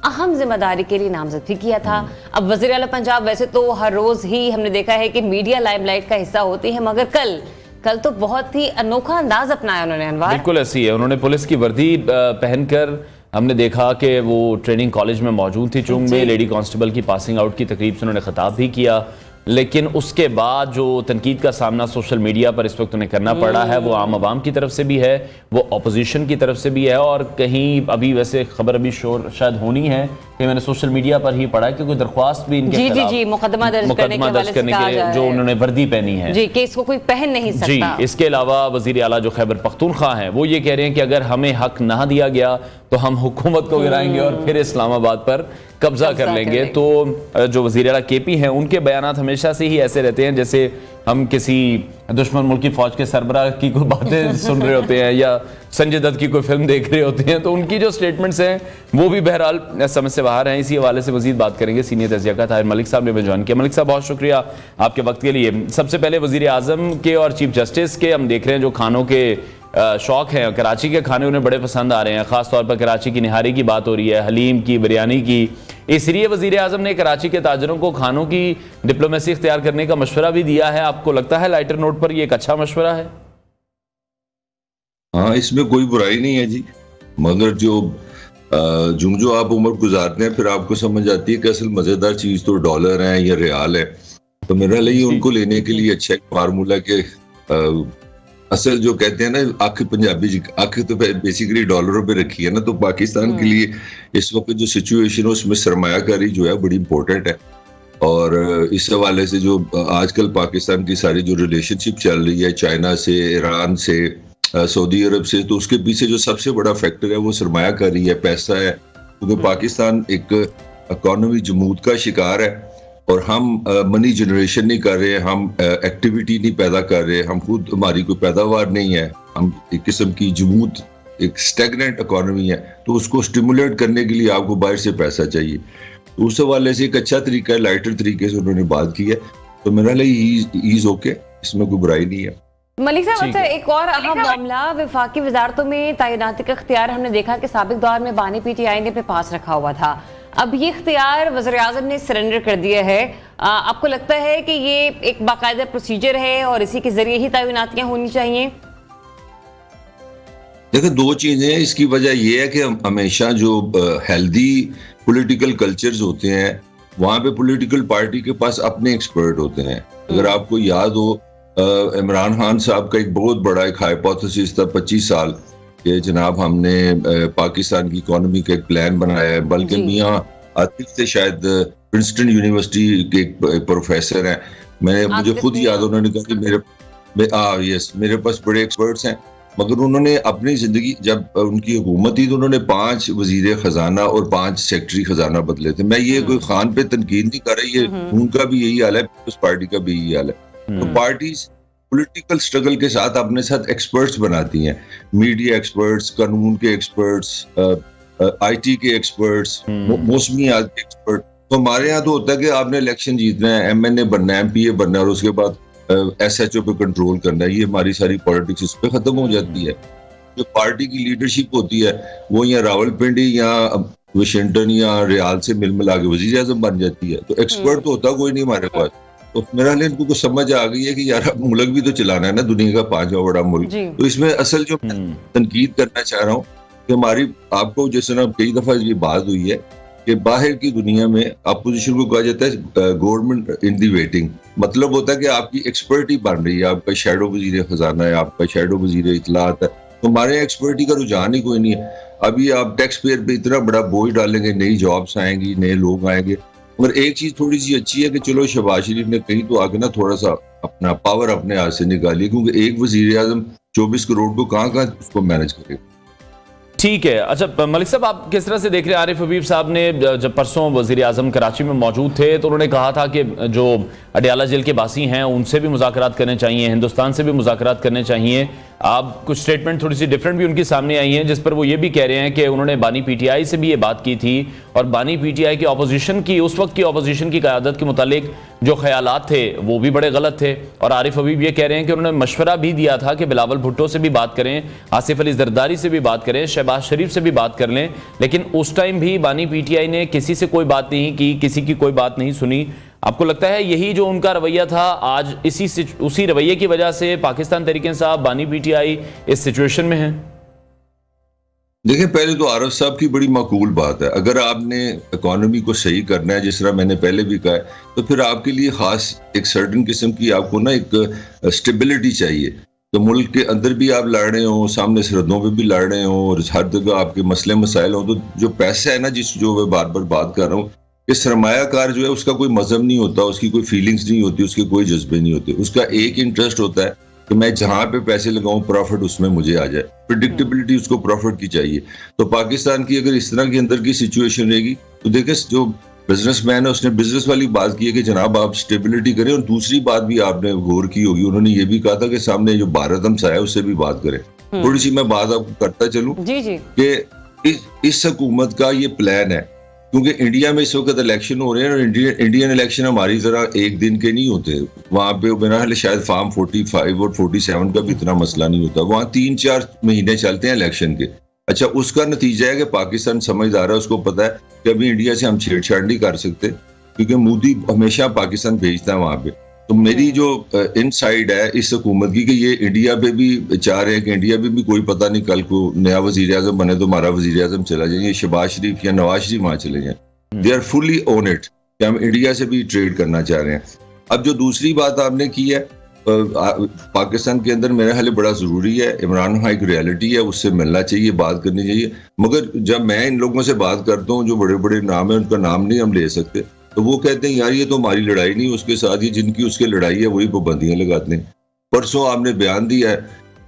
अहम जिम्मेदारी के लिए नामजद भी किया था। अब वज़ीर आला पंजाब वैसे तो हर रोज ही हमने देखा है कि मीडिया लाइमलाइट का हिस्सा होती है, मगर कल तो बहुत ही अनोखा अंदाज अपनाया उन्होंने। अनवार बिल्कुल ऐसी है, उन्होंने पुलिस की वर्दी पहनकर हमने देखा कि वो ट्रेनिंग कॉलेज में मौजूद थी चुंग में, लेडी कांस्टेबल की पासिंग आउट की तकरीब से उन्होंने खिताब भी किया। लेकिन उसके बाद जो तनकीद का सामना सोशल मीडिया पर इस वक्त उन्हें करना पड़ा है वो आम आवाम की तरफ से भी है, वो अपोजिशन की तरफ से भी है, और कहीं अभी वैसे खबर अभी शोर शायद होनी है कि मैंने सोशल मीडिया पर ही पढ़ा कि कोई दरख्वास्त भी इनके खिलाफ मुकदमा दर्ज करने के लिए जो उन्होंने वर्दी पहनी है जी, कि इसको कोई पहन नहीं सकता जी। इसके अलावा वजीर आला जो खैबर पख्तूनख्वा हैं वो ये कह रहे हैं कि अगर हमें हक ना दिया गया तो हम हुकूमत को गिराएंगे और फिर इस्लामाबाद पर कब्जा कर लेंगे। तो जो वज़ीर आला KP हैं उनके बयानात हमेशा से ही ऐसे रहते हैं जैसे हम किसी दुश्मन मुल्क की फौज के सरबराह की कोई बातें सुन रहे होते हैं या संजय दत्त की कोई फिल्म देख रहे होते हैं। तो उनकी जो स्टेटमेंट्स हैं वो भी बहरहाल समझ से बाहर हैं। इसी हवाले से मजीद बात करेंगे सीनियर तजिया ताहिर मलिक साहब ने ज्वाइन किया। मलिक साहब बहुत शुक्रिया आपके वक्त के लिए। सबसे पहले वज़ीर आज़म के और चीफ जस्टिस के हम देख रहे हैं जो खानों के शौक हैं, कराची के खाने उन्हें बड़े पसंद आ रहे हैं, खासतौर पर कराची की निहारी की बात हो रही है, हलीम की, बिरयानी की। इसलिए वजीर आजम ने कराची के ताजरों को खानों की डिप्लोमेसी इख्तियार करने का मशवरा भी दिया है। आपको लगता है लाइटर नोट पर ये एक अच्छा मशवरा है? हाँ, इसमें कोई बुराई नहीं है जी, मगर जो आप उम्र गुजारते हैं फिर आपको समझ आती है कि असल मजेदार चीज तो डॉलर है या रियाल है। तो मेरा लिए उनको लेने के लिए अच्छा एक फार्मूला के असल जो कहते हैं ना आखिर पंजाबी आखिर तो बेसिकली डॉलरों पे रखी है ना, तो पाकिस्तान के लिए इस वक्त जो सिचुएशन है उसमें सरमायाकारी जो है बड़ी इंपॉर्टेंट है। और इस हवाले से जो आजकल पाकिस्तान की सारी जो रिलेशनशिप चल रही है चाइना से, ईरान से, सऊदी अरब से, तो उसके पीछे जो सबसे बड़ा फैक्टर है वो सरमायाकारी है, पैसा है। क्योंकि पाकिस्तान एक इकोनॉमी जमूद का शिकार है और हम मनी जनरेशन नहीं कर रहे, हम एक्टिविटी नहीं पैदा कर रहे, हम खुद हमारी कोई पैदावार नहीं है, हम एक किस्म की जमूद एक स्टैग्नेंट इकोनॉमी है। तो उसको स्टिमुलेट करने के लिए आपको बाहर से पैसा चाहिए। तो उस हवाले से एक अच्छा तरीका है, लाइटर तरीके से उन्होंने बात की है, तो मेरा लिए ईज ओके, इसमें कोई बुराई नहीं है। मलिक साहब, अच्छा एक और अहम मामला, वफाकी वजारतों में तैनाती का इख्तियार हमने देखा कि साबिक दौर में बानी पीटीआई ने अपने पास रखा हुआ था, अब ये इख्तियार वज़ीर आज़म ने सरेंडर कर दिया है। आपको लगता है कि ये एक बाकायदा प्रोसीजर है और इसी के जरिए ही तैनातियां होनी चाहिए? देखिए, दो चीजें हैं। इसकी वजह यह है कि हमेशा जो हेल्दी पॉलिटिकल कल्चर्स होते हैं वहां पे पॉलिटिकल पार्टी के पास अपने एक्सपर्ट होते हैं। अगर आपको याद हो, इमरान खान साहब का एक बहुत बड़ा एक हाइपोथेसिस था 25 साल कि जनाब हमने पाकिस्तान की इकोनॉमी का एक प्लान बनाया है। बल्कि मियां आतिफ से शायद प्रिंसटन यूनिवर्सिटी के एक प्रोफेसर हैं, मुझे खुद याद, उन्होंने कहा कि मेरे पास बड़े एक्सपर्ट्स हैं। मगर उन्होंने अपनी जिंदगी, जब उनकी हुकूमत थी तो उन्होंने 5 वजीर खजाना और 5 सेक्रेटरी खजाना बदले थे। मैं ये कोई खान पे तनकीद नहीं कर रही, उनका भी यही हाल है, पीपल्स पार्टी का भी यही हाल है। तो पार्टीज पॉलिटिकल स्ट्रगल के साथ अपने साथ एक्सपर्ट्स बनाती हैं, मीडिया एक्सपर्ट्स, कानून के एक्सपर्ट्स, आईटी के एक्सपर्ट्स, मौसमियात के एक्सपर्ट। तो हमारे यहाँ तो होता है कि आपने इलेक्शन जीतना है, एमएनए बनना है, एमपीए बनना है और उसके बाद एसएचओ पे कंट्रोल करना है। ये हमारी सारी पॉलिटिक्स इस पे खत्म हो जाती है। जो पार्टी की लीडरशिप होती है वो या रावलपिंडी या वाशिंगटन या रियाल से मिल मिला के वजीर आजम बन जाती है। तो एक्सपर्ट तो होता कोई नहीं हमारे पास। तो मेरा लिए इनको कुछ समझ आ गई है कि यार मुल्क भी तो चलाना है ना, दुनिया का 5वां बड़ा मुल्क। तो इसमें असल जो तनकीद करना चाह रहा हूँ कि हमारी, आपको जिस तरह कई दफा ये बात हुई है कि बाहर की दुनिया में अपोजिशन को कहा जाता है गवर्नमेंट इन दी वेटिंग। मतलब होता है कि आपकी एक्सपर्टी बन रही है, आपका शैडो वजीर खजाना है, आपका शैडो वजीर इतलात है। तो हमारे एक्सपर्टी का रुझान ही कोई नहीं है। अभी आप टैक्स पेयर पे इतना बड़ा बोझ डालेंगे, नई जॉब्स आएंगी, नए लोग आएंगे। मगर एक चीज थोड़ी सी अच्छी है कि चलो शहबाज शरीफ ने कहीं तो आगे ना थोड़ा सा अपना पावर अपने हाथ से निकाली, क्योंकि एक वजीर आजम 24 करोड़ को कहाँ उसको मैनेज करेगा। ठीक है। अच्छा मलिक साहब, आप किस तरह से देख रहे हैं? आरिफ हबीब साहब ने जब परसों वजीर आजम कराची में मौजूद थे तो उन्होंने कहा था कि जो अडियाला जेल के बासी हैं उनसे भी मुज़ाकरात करने चाहिए, हिंदुस्तान से भी मुज़ाकरात करने चाहिए। आप कुछ स्टेटमेंट थोड़ी सी डिफरेंट भी उनकी सामने आई हैं, जिस पर वो ये भी कह रहे हैं कि उन्होंने बानी पीटीआई से भी ये बात की थी और बानी पीटीआई की अपोजिशन की, उस वक्त की अपोजिशन की क़यादत के मुतालिक जो ख्यालात थे वो भी बड़े गलत थे। और आरिफ हबीब ये कह रहे हैं कि उन्होंने मशवरा भी दिया था कि बिलावल भुट्टो से भी बात करें, आसिफ अली जरदारी से भी बात करें, शहबाज शरीफ से भी बात कर लें, लेकिन उस टाइम भी बानी पीटीआई ने किसी से कोई बात नहीं की, किसी की कोई बात नहीं सुनी। आपको लगता है यही जो उनका रवैया था, आज उसी रवैये की वजह से पाकिस्तान तहरीक-ए-इंसाफ, बानी पीटीआई इस सिचुएशन में है? देखिए, पहले तो आरफ साहब की बड़ी माकूल बात है। अगर आपने इकोनॉमी को सही करना है, जिस तरह मैंने पहले भी कहा है, तो फिर आपके लिए खास एक सर्टन किस्म की आपको ना एक स्टेबिलिटी चाहिए। तो मुल्क के अंदर भी आप लड़ रहे हो, सामने सरहदों पे भी लड़ रहे हो और हर जगह आपके मसले मसाइल हो। तो जो पैसा है ना, जो मैं बार बार बात कर रहा हूँ, कि सरमायाकार जो है उसका कोई मजहब नहीं होता, उसकी कोई फीलिंग्स नहीं होती, उसके कोई जज्बे नहीं होते। उसका एक इंटरेस्ट होता है कि मैं जहां पे पैसे लगाऊं प्रॉफिट उसमें मुझे आ जाए। प्रेडिक्टेबिलिटी उसको प्रॉफिट की चाहिए। तो पाकिस्तान की अगर इस तरह की अंदर की सिचुएशन रहेगी तो देखिए, जो बिजनेसमैन है उसने बिजनेस वाली बात की है कि जनाब आप स्टेबिलिटी करें। और दूसरी बात भी आपने गौर की होगी, उन्होंने ये भी कहा था कि सामने जो भारत हमसा है उससे भी बात करें। थोड़ी सी मैं बात आपको करता चलूं कि इस हुकूमत का ये प्लान है क्योंकि इंडिया में इस वक्त इलेक्शन हो रहे हैं और इंडियन इलेक्शन हमारी तरह एक दिन के नहीं होते। वहाँ पे मेरा ख्याल शायद फार्म 45 और 47 का भी इतना मसला नहीं होता, वहाँ 3-4 महीने चलते हैं इलेक्शन के। अच्छा, उसका नतीजा है कि पाकिस्तान समझदार है, उसको पता है कि अभी इंडिया से हम छेड़छाड़ नहीं कर सकते क्योंकि मोदी हमेशा पाकिस्तान भेजता है वहाँ पे। तो मेरी जो इनसाइड है इस हुकूमत की कि ये इंडिया पे भी चाह रहे हैं कि इंडिया पे भी कोई पता नहीं कल को नया वजीर आजम बने तो हमारा वजीर आजम चला जाए, ये शहबाज शरीफ या नवाज शरीफ वहाँ चले जाए। They are fully on it कि हम इंडिया से भी ट्रेड करना चाह रहे हैं। अब जो दूसरी बात आपने की है पाकिस्तान के अंदर मेरा ख्याल बड़ा ज़रूरी है, इमरान खान एक रियलिटी है, उससे मिलना चाहिए, बात करनी चाहिए। मगर जब मैं इन लोगों से बात करता हूँ जो बड़े बड़े नाम है, उनका नाम नहीं हम ले सकते, तो वो कहते हैं यार ये तो हमारी लड़ाई नहीं, उसके साथ ये जिनकी उसके लड़ाई है वही पाबंदियां लगाते हैं। परसों आपने बयान दिया है,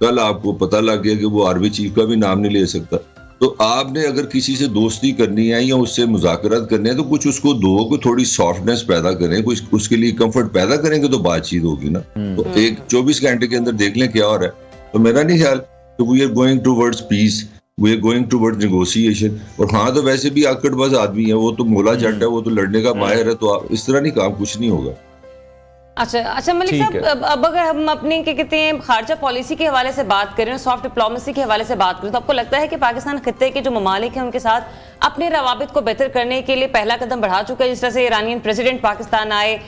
कल आपको पता लग गया कि वो आर्मी चीफ का भी नाम नहीं ले सकता। तो आपने अगर किसी से दोस्ती करनी है या उससे मुज़ाकरात करने हैं तो कुछ उसको दो, को थोड़ी सॉफ्टनेस पैदा करें, कुछ उसके लिए कंफर्ट पैदा करेंगे तो बातचीत होगी ना। तो एक 24 घंटे के अंदर देख लें क्या हो रहा है। तो मेरा नहीं ख्याल कि we are going towards peace, we are going towards negotiation. और हाँ, तो वैसे भी आकड़बाज आदमी है, वो तो मोला जट है, वो तो लड़ने का माहिर है, तो इस तरह नहीं काम कुछ नहीं होगा। अच्छा मलिक साहब, अब अगर हम अपनी क्या कहते हैं खारजा पॉलिसी के हवाले से बात करें, सॉफ्ट डिप्लोमेसी के हवाले से बात करें, तो आपको लगता है कि पाकिस्तान खित्ते के जो ममालिक हैं उनके साथ अपने रवाबित को बेहतर करने के लिए पहला कदम बढ़ा चुका है? जिस तरह से ईरानियन प्रेसिडेंट पाकिस्तान आए,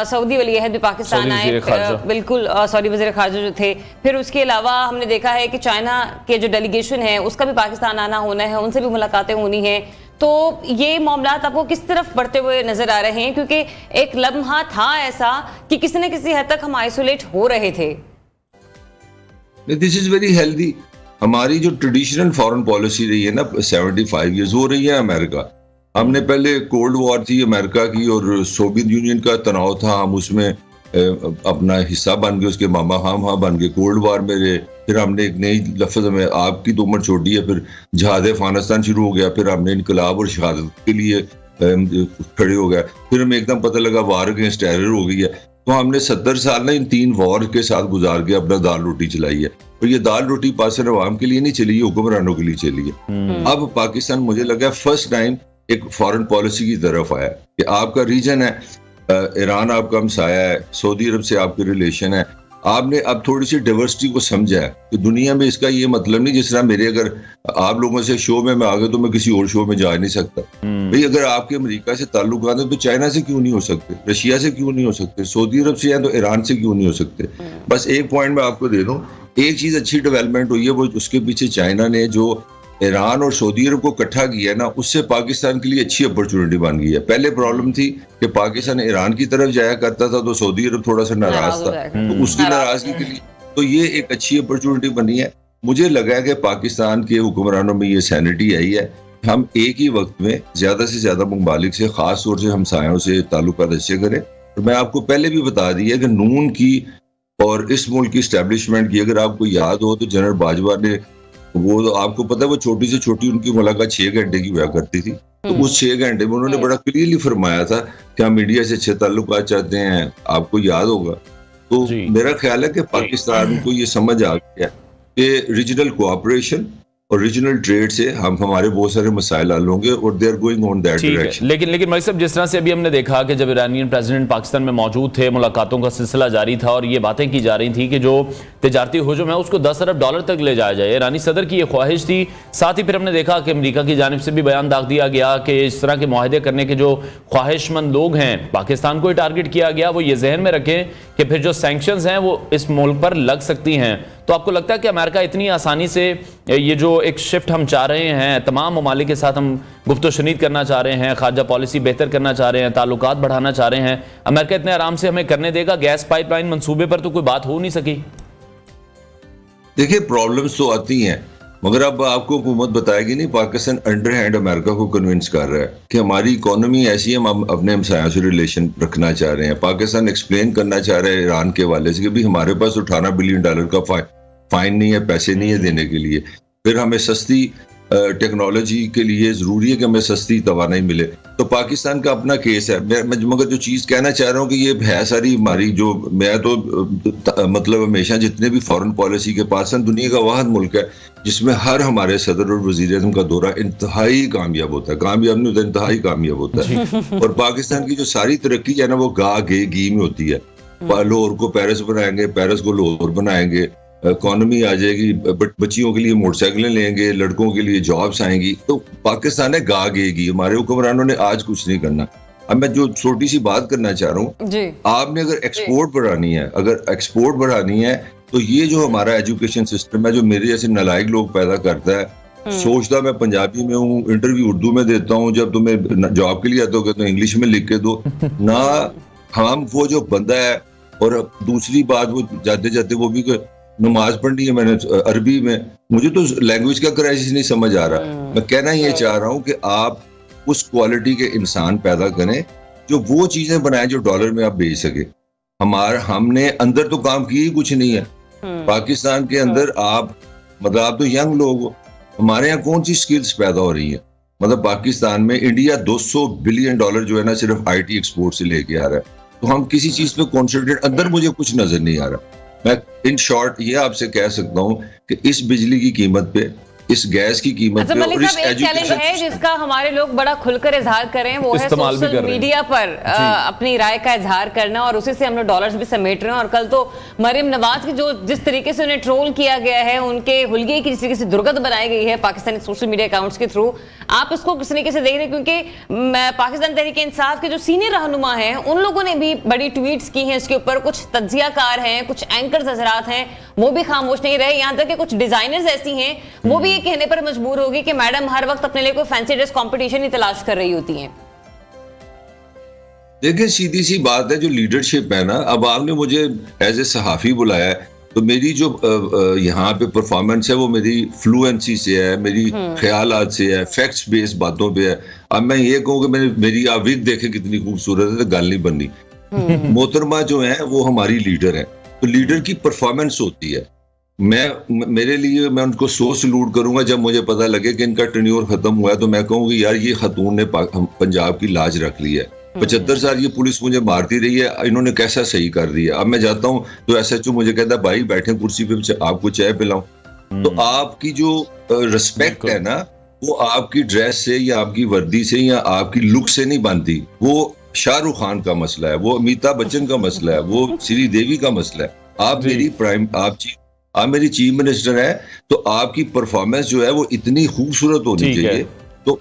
सऊदी वली अहद भी पाकिस्तान आए, बिल्कुल सऊदी वज़ीर ख़ारजा जो थे, फिर उसके अलावा हमने देखा है कि चाइना के जो डेलीगेशन है उसका भी पाकिस्तान आना होना है, उनसे भी मुलाकातें होनी है। तो ये मामलात आपको किस तरफ बढ़ते हुए नजर आ रहे हैं? क्योंकि एक लम्हा था ऐसा कि किसी न किसी हद तक हम आइसोलेट हो रहे थे। This is very healthy. हमारी जो ट्रेडिशनल फॉरेन पॉलिसी रही है ना 75 ईयर्स, वो रही है अमेरिका। हमने पहले कोल्ड वॉर थी अमेरिका की और सोवियत यूनियन का तनाव था, हम उसमें अपना हिस्सा बन गए, उसके मामा हम वहाँ बन गए, कोल्ड वॉर में रहे। फिर हमने एक नई लफ्ज़ में, आपकी तो उम्र छोटी है, फिर जहाद अफगानिस्तान शुरू हो गया, फिर हमने इनकलाब और शहादत के लिए खड़े हो गया, फिर हमें एकदम पता लगा वार अगेंस्ट टेरर हो गई है। तो हमने 70 साल ना इन 3 वॉर के साथ गुजार के अपना दाल रोटी चलाई है। और ये दाल रोटी पाकिस्तान अवाम के लिए नहीं चली है, हुक्मरानों के लिए चली है। अब पाकिस्तान मुझे लगा फर्स्ट टाइम एक फॉरेन पॉलिसी की तरफ आया कि आपका रीजन है, ईरान आपका हमसाया है, सऊदी अरब से आपके रिलेशन है, आपने अब थोड़ी सी डाइवर्सिटी को समझा है कि दुनिया में इसका ये मतलब नहीं जिस तरह मेरे अगर आप लोगों से शो में मैं आ गया तो मैं किसी और शो में जा नहीं सकता। भाई अगर आपके अमेरिका से ताल्लुकात हैं तो चाइना से क्यों नहीं हो सकते, रशिया से क्यों नहीं हो सकते, सऊदी अरब से हैं तो ईरान से क्यों नहीं हो सकते। बस एक पॉइंट मैं आपको दे दूं, एक चीज अच्छी डेवलपमेंट हुई है, वो उसके पीछे चाइना ने जो ईरान और सऊदी अरब को इकट्ठा किया है ना, उससे पाकिस्तान के लिए अच्छी अपॉर्चुनिटी बन गई है। पहले प्रॉब्लम थी कि पाकिस्तान ईरान की तरफ जाया करता था तो सऊदी अरब थोड़ा सा नाराज था, तो उसकी नाराजगी के लिए तो ये एक अच्छी अपॉर्चुनिटी बनी है। मुझे लगा कि पाकिस्तान के हुक्मरानों में ये सैनिटी आई है, हम एक ही वक्त में ज्यादा से ज्यादा ममालिक से, खास तौर से हमसायों से ताल्लुकात अच्छे करें। और मैं आपको पहले भी बता दिया कि नून की और इस मुल्क की स्टैब्लिशमेंट की, अगर आपको याद हो तो जनरल बाजवा ने, वो तो आपको पता है वो छोटी से छोटी उनकी मुलाकात 6 घंटे की हुआ करती थी, तो उस 6 घंटे में उन्होंने बड़ा क्लियरली फरमाया था कि हम इंडिया से अच्छे ताल्लुकात चाहते हैं, आपको याद होगा। तो मेरा ख्याल है कि पाकिस्तान को ये समझ आ गया कि रीजनल कोऑपरेशन और रीजनल ट्रेड से हम हमारे बहुत सारे मसाइल हल होंगे और they are going on that direction. लेकिन मलिक साहब, जिस तरह से अभी हमने देखा कि जब ईरानियन प्रेसिडेंट पाकिस्तान में मौजूद थे, मुलाकातों का सिलसिला जारी था और ये बातें की जा रही थी कि जो तिजारती हुजूम है उसको $10 अरब तक ले जाया जाए, ईरानी सदर की ये ख्वाहिश थी। साथ ही फिर हमने देखा कि अमेरिका की जानिब से भी बयान दाग दिया गया कि इस तरह के मुआहदे करने के जो ख्वाहिशमंद लोग हैं पाकिस्तान को ही टारगेट किया गया। वो ये जहन में रखें कि फिर जो सैंक्शंस हैं वो इस मुल्क पर लग सकती हैं। तो आपको लगता है कि अमेरिका इतनी आसानी से ये जो एक शिफ्ट हम चाह रहे हैं, तमाम ममालिक के साथ हम गुफ्तो शनीद करना चाह रहे हैं, खारजा पॉलिसी बेहतर करना चाह रहे हैं, ताल्लुकात बढ़ाना चाह रहे हैं, अमेरिका इतने आराम से हमें करने देगा? गैस पाइपलाइन मंसूबे पर तो कोई बात हो नहीं सकी। देखिए प्रॉब्लम्स तो आती हैं, मगर अब आपको हुकूमत बताएगी नहीं। पाकिस्तान अंडरहैंड अमेरिका को कन्विंस कर रहा है कि हमारी इकोनॉमी ऐसी है, हम अपने हमसायों से रिलेशन रखना चाह रहे हैं। पाकिस्तान एक्सप्लेन करना चाह रहा है ईरान के हवाले से कि भी हमारे पास $18 बिलियन का फाइन नहीं है, पैसे नहीं है देने के लिए। फिर हमें सस्ती टेक्नोलॉजी के लिए ज़रूरी है कि हमें सस्ती तवानाई मिले। तो पाकिस्तान का अपना केस है। मैं मगर जो चीज़ कहना चाह रहा हूँ कि ये है सारी हमारी जो, मैं तो मतलब हमेशा जितने भी फॉरेन पॉलिसी के पाकिस्तान दुनिया का वाहिद मुल्क है जिसमें हर हमारे सदर और वज़ीर-ए-आज़म का दौरा इंतहाई कामयाब होता है। कामयाब नहीं होता, इंतहाई कामयाब होता है। और पाकिस्तान की जो सारी तरक्की है ना वो गा गे गी में होती है। लाहौर को पेरिस बनाएंगे, पेरिस को लाहौर बनाएंगे, इकोनॉमी आ जाएगी, बच्चियों के लिए मोटरसाइकिलें लेंगे, लड़कों के लिए जॉब्स आएंगी। तो पाकिस्तान है गा गेगी। हमारे हुक्मरानों ने आज कुछ नहीं करना। अब मैं जो छोटी सी बात करना चाह रहा हूँ, आपने अगर एक्सपोर्ट बढ़ानी है, तो ये जो हमारा एजुकेशन सिस्टम है जो मेरे जैसे नालायक लोग पैदा करता है, सोचता मैं पंजाबी में हूँ, इंटरव्यू उर्दू में देता हूँ, जब तुम्हें जॉब के लिए आता हो तो इंग्लिश में लिख के दो ना। हम वो जो बंदा है, और दूसरी बात वो जाते जाते वो भी नमाज पढ़नी है मैंने अरबी में, मुझे तो लैंग्वेज का क्राइसिस नहीं समझ आ रहा। मैं कहना ये चाह रहा हूँ कि आप उस क्वालिटी के इंसान पैदा करें जो वो चीजें बनाएं जो डॉलर में आप बेच सके। हमने अंदर तो काम किए ही कुछ नहीं है। पाकिस्तान के अंदर आप तो यंग लोग हो, हमारे यहाँ कौन सी स्किल्स पैदा हो रही है? मतलब पाकिस्तान में इंडिया $200 बिलियन जो है ना सिर्फ IT एक्सपोर्ट से लेके आ रहा है। तो हम किसी चीज पे कॉन्सेंट्रेट, अंदर मुझे कुछ नजर नहीं आ रहा। मैं इन शॉर्ट ये आपसे कह सकता हूँ कि इस बिजली की कीमत पे, इस गैस की कीमत पे, और इस एक चैलेंज है जिसका हमारे लोग बड़ा खुलकर इजहार करें, वो है सोशल मीडिया पर अपनी राय का इजहार करना, और उसी से हम लोग डॉलर्स भी समेट रहे हैं। और कल तो मरियम नवाज की जो जिस तरीके से उन्हें ट्रोल किया गया है, उनके हुलिये की जिस तरीके से दुर्गत बनाई गई है पाकिस्तानी सोशल मीडिया अकाउंट्स के थ्रू, आप इसको किस तरीके से देख रहे हैं? क्योंकि पाकिस्तान तहरीक इंसाफ के जो सीनियर रहनुमा हैं उन लोगों ने भी बड़ी ट्वीट्स की हैं इसके ऊपर, कुछ तज्जियाकार हैं, कुछ एंकर्स हजरात हैं, वो भी खामोश नहीं रहे। यहाँ तक कि कुछ डिजाइनर्स ऐसी हैं वो भी ये कहने पर मजबूर होगी कि मैडम हर वक्त अपने लिए कोई फैंसी ड्रेस कंपटीशन ही तलाश कर रही होती हैं। देखिए सीधी सी बात है, जो लीडरशिप है ना, अब आपने मुझे एज ए सहाफी बुलाया है, तो मेरी जो यहाँ पे परफॉर्मेंस है वो मेरी फ्लुएंसी से है, मेरी ख्यालात से है, फैक्ट्स बेस्ड बातों पे है। अब मैं ये कहूँ कि मेरी आप विग देखे कितनी खूबसूरत है, तो गल नहीं बननी। मोहतरमा जो है वो हमारी लीडर है, तो लीडर की परफॉर्मेंस होती है। मेरे लिए मैं उनको सलूट करूंगा जब मुझे पता लगे कि इनका टेन्योर खत्म हुआ है, तो मैं कहूँगी यार ये खतून ने पंजाब की लाज रख ली है। 75 साल ये पुलिस मुझे मारती रही है, इन्होंने कैसा सही कर दिया। अब मैं जाता हूँ तो SHO मुझे कहता भाई बैठे कुर्सी पे, आपको चाय पिलाऊं। तो आपकी जो रिस्पेक्ट है ना, वो आपकी ड्रेस से या आपकी वर्दी से या आपकी लुक से नहीं बनती। वो शाहरुख खान का मसला है, वो अमिताभ बच्चन का मसला है, वो श्रीदेवी का मसला है। आप मेरी चीफ मिनिस्टर है, तो आपकी परफॉर्मेंस जो है वो इतनी खूबसूरत होनी चाहिए। तो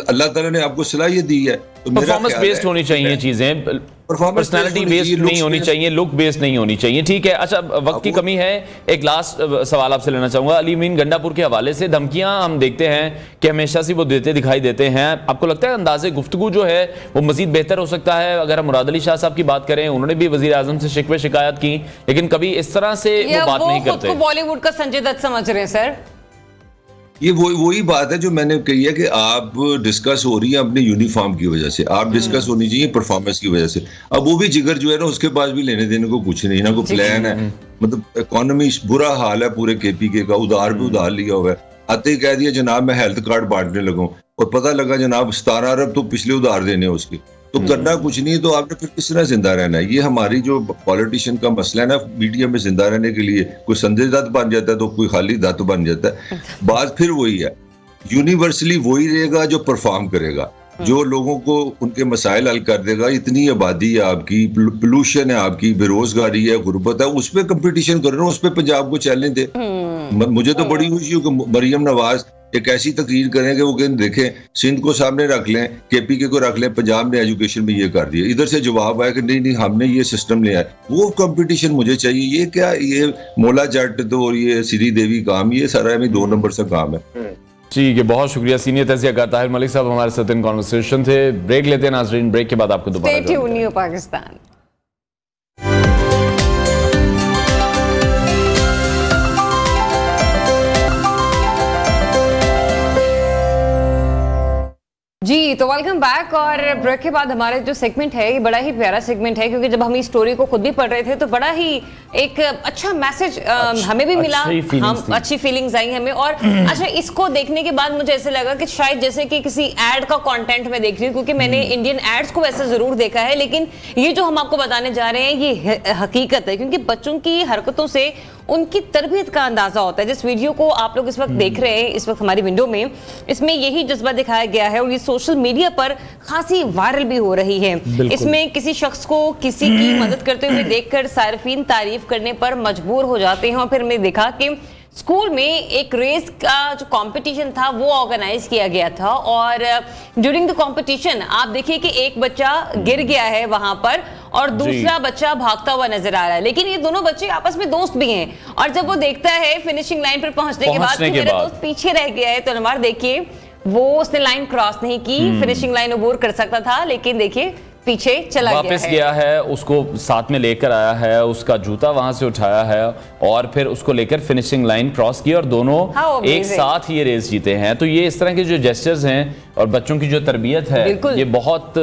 अल्लाह ताला ने आपको सलाह ये दी है, तो परफॉर्मेंस बेस्ड होनी चाहिए चीजें, पर्सनालिटी बेस्ड नहीं होनी चाहिए, लुक बेस्ड नहीं होनी चाहिए। ठीक है, अच्छा वक्त की कमी है, एक लास्ट सवाल आपसे लेना चाहूंगा। अली अमीन गंडापुर के हवाले से धमकियां हम देखते हैं कि हमेशा से वो देते दिखाई देते हैं। आपको लगता है अंदाजे गुफ्तगू जो है वो मजीद बेहतर हो सकता है? अगर हम मुराद अली शाह साहब की बात करें, उन्होंने भी वजीर आजम से शिकवे शिकायत की, लेकिन कभी इस तरह से वो बात नहीं करते। बॉलीवुड का संजय दत्त समझ रहे हैं सर। ये वही बात है जो मैंने कही है कि आप डिस्कस हो रही है अपने यूनिफॉर्म की वजह से, आप डिस्कस होनी चाहिए परफॉर्मेंस की वजह से। अब वो भी जिगर जो है ना, उसके पास भी लेने देने को कुछ नहीं ना, कोई प्लान है। मतलब इकोनॉमी बुरा हाल है पूरे KPK का, उधार पे उधार लिया हुआ है। आते ही कह दिया जनाब मैं हेल्थ कार्ड बांटने लगूं, और पता लगा जनाब 17 अरब तो पिछले उधार देने उसके, तो करना कुछ नहीं, तो आपने फिर किस तरह जिंदा रहना है? ये हमारी जो पॉलिटिशियन का मसला है ना, मीडिया में जिंदा रहने के लिए कोई संजय दत्त बन जाता है तो कोई खाली दत्त बन जाता है। बात फिर वही है, यूनिवर्सली वही रहेगा जो परफॉर्म करेगा, जो लोगों को उनके मसाइल हल कर देगा। इतनी आबादी है आपकी, पोल्यूशन है आपकी, बेरोजगारी है, गुर्बत है, उस पर कंपटीशन कर रहे हो, उस पर पंजाब को चैलेंज दे। मुझे तो बड़ी खुशी हो कि मरियम नवाज एक ऐसी तकरीर करें कि वो कहें देखें सिंध को सामने रख लें, KPK को रख लें, पंजाब ने एजुकेशन में ये कर दिया। इधर से जवाब आया कि नहीं हमने ये सिस्टम ले आया। वो कंपटीशन मुझे चाहिए। ये क्या, ये मौला जट तो ये श्रीदेवी काम, ये सारा हमें 2 नंबर से काम है। ठीक है, बहुत शुक्रिया सीनियर तज़कियाकार ताहिर मलिक साहब हमारे साथ इन कॉन्वर्सेशन थे। ब्रेक लेते हैं नाज़रीन, ब्रेक के बाद आपको दोबारा स्टे ट्यून्ड न्यू पाकिस्तान। जी तो वेलकम बैक। और ब्रेक के बाद हमारा जो सेगमेंट है ये बड़ा ही प्यारा सेगमेंट है, क्योंकि जब हम इस स्टोरी को खुद भी पढ़ रहे थे तो बड़ा ही एक अच्छा मैसेज हमें भी मिला, हम अच्छी फीलिंग्स आई हमें। और अच्छा, इसको देखने के बाद मुझे ऐसे लगा कि शायद जैसे कि किसी एड का कंटेंट मैं देख रही हूँ, क्योंकि मैंने इंडियन एड्स को वैसे जरूर देखा है, लेकिन ये जो हम आपको बताने जा रहे हैं ये हकीकत है, क्योंकि बच्चों की हरकतों से उनकी तरबियत का अंदाजा होता है। जिस वीडियो को आप लोग इस वक्त देख रहे हैं इस वक्त हमारी विंडो में, इसमें यही जज्बा दिखाया गया है और ये सोशल मीडिया पर खासी वायरल भी हो रही है। इसमें किसी शख्स को किसी की मदद करते हुए देखकर सार्फिन तारीफ करने पर मजबूर हो जाते हैं। और फिर हमने देखा कि स्कूल में एक रेस का जो कंपटीशन था वो ऑर्गेनाइज किया गया था, और ड्यूरिंग द कंपटीशन आप देखिए कि एक बच्चा गिर गया है वहां पर और दूसरा बच्चा भागता हुआ नजर आ रहा है, लेकिन ये दोनों बच्चे आपस में दोस्त भी हैं। और जब वो देखता है फिनिशिंग लाइन पर पहुंचने के बाद कि मेरा दोस्त पीछे रह गया है, तो नंबर देखिए वो उसने लाइन क्रॉस नहीं की, फिनिशिंग लाइन अबूर कर सकता था, लेकिन देखिए पीछे चला वापस गया है, उसको साथ में लेकर आया है, उसका जूता वहां से उठाया है और फिर उसको लेकर फिनिशिंग लाइन क्रॉस की और दोनों एक साथ ये रेस जीते हैं। तो ये इस तरह के जो जेस्चर्स हैं और बच्चों की जो तरबियत है ये बहुत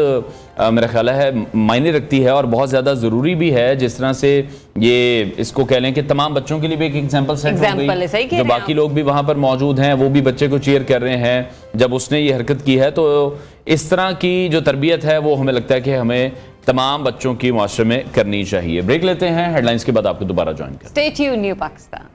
मेरा ख्याल है मायने रखती है और बहुत ज्यादा जरूरी भी है। जिस तरह से ये इसको कह लें कि तमाम बच्चों के लिए भी एक एग्जांपल सेट हो गई, जो बाकी लोग भी वहां पर मौजूद हैं वो भी बच्चे को चीयर कर रहे हैं जब उसने ये हरकत की है। तो इस तरह की जो तरबियत है वो हमें लगता है कि हमें तमाम बच्चों की मुआशरे में करनी चाहिए। ब्रेक लेते हैं, हेडलाइंस के बाद आपको दोबारा ज्वाइन करें। Stay tuned, new Pakistan.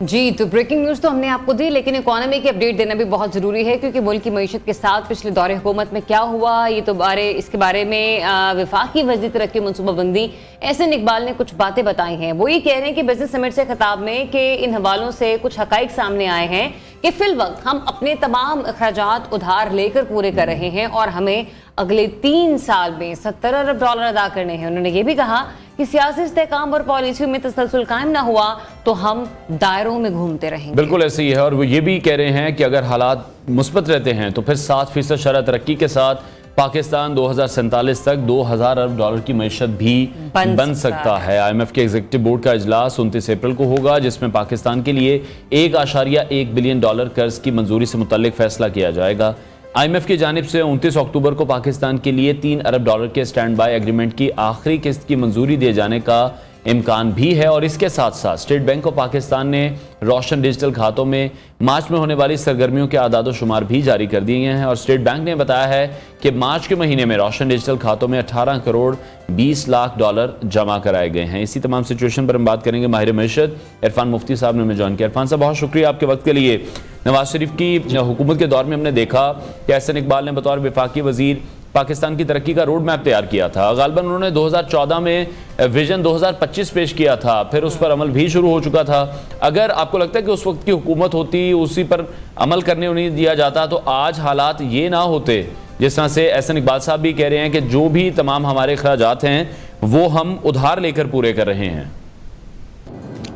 जी तो ब्रेकिंग न्यूज़ तो हमने आपको दी, लेकिन इकोनॉमी की अपडेट देना भी बहुत ज़रूरी है, क्योंकि मुल्क की मईशत के साथ पिछले दौरे हुकूमत में क्या हुआ ये तो इसके बारे में वफाकी वज़ीर तरक्की मनसूबाबंदी एहसन इकबाल ने कुछ बातें बताई हैं। वो ये कह रहे हैं कि बिजनेस समिट से खिताब में कि इन हवालों से कुछ हकाइक सामने आए हैं कि फिल वक्त हम अपने तमाम अखराजात उधार लेकर पूरे कर रहे हैं और हमें अगले 3 साल में $70 अरब अदा करने हैं। उन्होंने ये भी कहा कि सियासी इस्तेहकाम और पॉलिसियों में तसलसल कायम ना हुआ तो हम दायरों में घूमते रहेंगे। बिल्कुल ऐसे ही है, और वो ये भी कह रहे हैं कि अगर हालात मुस्बत रहते हैं तो फिर 7% शरह तरक्की के साथ पाकिस्तान 2047 तक $2000 अरब की मईशत भी बन सकता है। IMF के एग्जीक्यूटिव बोर्ड का इजलास 29 अप्रैल को होगा, जिसमें पाकिस्तान के लिए $1.1 बिलियन कर्ज की मंजूरी से मुतल्लिक फैसला किया जाएगा। IMF की जानिब से 29 अक्टूबर को पाकिस्तान के लिए $3 अरब के स्टैंड बाय एग्रीमेंट की आखिरी किस्त की मंजूरी दिए जाने का इम्कान भी है। और इसके साथ साथ स्टेट बैंक ऑफ पाकिस्तान ने रोशन डिजिटल खातों में मार्च में होने वाली सरगर्मियों के आदाद शुमार भी जारी कर दिए हैं। और स्टेट बैंक ने बताया है कि मार्च के महीने में रोशन डिजिटल खातों में $18 करोड़ 20 लाख जमा कराए गए हैं। इसी तमाम सिचुएशन पर हम बात करेंगे। माहिर मईशत इरफान मुफ्ती साहब ने हमें ज्वाइन किया। इरफान साहब, बहुत शुक्रिया आपके वक्त के लिए। नवाज शरीफ की हुकूमत के दौर में हमने देखा कि एहसन इकबाल ने बतौर वफाकी वजीर पाकिस्तान की तरक्की का रोड मैप तैयार किया था। गालिबन उन्होंने 2014 में विजन 2025 पेश किया था, फिर उस पर अमल भी शुरू हो चुका था। अगर आपको लगता है कि उस वक्त की हुकूमत होती, उसी पर अमल करने नहीं दिया जाता, तो आज हालात ये ना होते जिस तरह से एहसन इकबाल साहब भी कह रहे हैं कि जो भी तमाम हमारे अखराजात हैं वो हम उधार लेकर पूरे कर रहे हैं।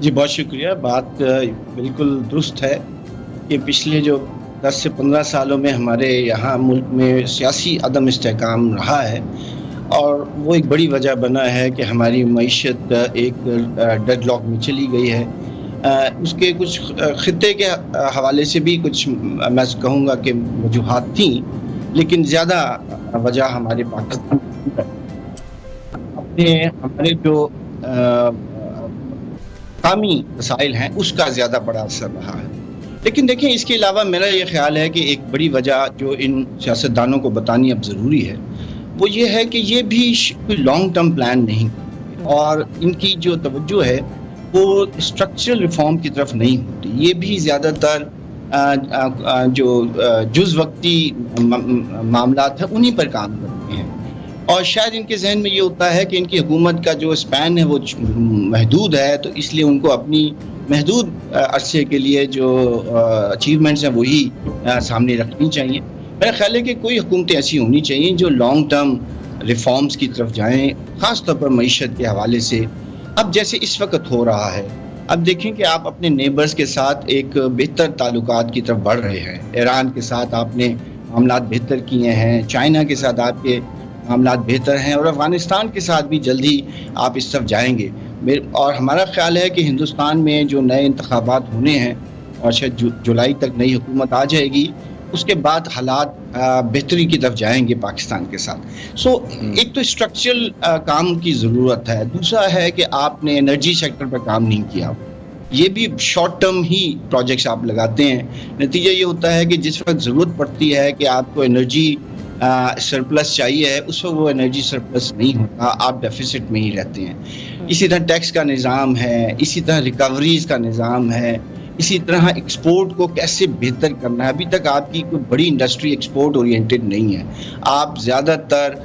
जी बहुत शुक्रिया, बात बिल्कुल दुरुस्त है कि पिछले जो 10 से 15 सालों में हमारे यहाँ मुल्क में सियासी अदम इस्तेहकाम रहा है और वो एक बड़ी वजह बना है कि हमारी मईशत एक डेडलॉक में चली गई है। उसके कुछ खित्ते के हवाले से भी कुछ मैं कहूँगा कि वजूहात थी, लेकिन ज़्यादा वजह हमारे पाकिस्तान हमारे जो कामी मसाइल हैं उसका ज़्यादा बड़ा असर रहा है। लेकिन देखें, इसके अलावा मेरा ये ख्याल है कि एक बड़ी वजह जो इन सियासतदानों को बतानी अब ज़रूरी है वो ये है कि ये भी कोई लॉन्ग टर्म प्लान नहीं और इनकी जो तवज्जो है वो स्ट्रक्चरल रिफॉर्म की तरफ नहीं होती। ये भी ज़्यादातर जो जुज़ वक्ती मामलात हैं उन्हीं पर काम करते हैं और शायद इनके जहन में ये होता है कि इनकी हुकूमत का जो स्पैन है वो महदूद है, तो इसलिए उनको अपनी महदूद अरसे के लिए जो अचीवमेंट्स हैं वही सामने रखनी चाहिए। मेरा ख्याल है कि कोई हुकूमतें ऐसी होनी चाहिए जो लॉन्ग टर्म रिफॉर्म्स की तरफ जाएं, ख़ास तौर पर मईशत के हवाले से। अब जैसे इस वक्त हो रहा है, अब देखें कि आप अपने नेबर्स के साथ एक बेहतर ताल्लुकात की तरफ बढ़ रहे हैं। ईरान के साथ आपने मामलात बेहतर किए हैं, चाइना के साथ आपके मामलात बेहतर हैं और अफ़गानिस्तान के साथ भी जल्दी आप इस तरफ जाएंगे। और हमारा ख्याल है कि हिंदुस्तान में जो नए इंतखाबात होने हैं और शायद जुलाई तक नई हुकूमत आ जाएगी, उसके बाद हालात बेहतरी की तरफ जाएंगे पाकिस्तान के साथ। सो एक तो स्ट्रक्चरल काम की ज़रूरत है, दूसरा है कि आपने एनर्जी सेक्टर पर काम नहीं किया। ये भी शॉर्ट टर्म ही प्रोजेक्ट्स आप लगाते हैं, नतीजा ये होता है कि जिस वक्त ज़रूरत पड़ती है कि आपको एनर्जी सरप्लस चाहिए, उस वक्त वो एनर्जी सरप्लस नहीं होता, आप डेफिसिट में ही रहते हैं। इसी तरह टैक्स का निज़ाम है, इसी तरह रिकवरीज का निज़ाम है, इसी तरह एक्सपोर्ट को कैसे बेहतर करना है। अभी तक आपकी कोई बड़ी इंडस्ट्री एक्सपोर्ट ओरिएंटेड नहीं है, आप ज़्यादातर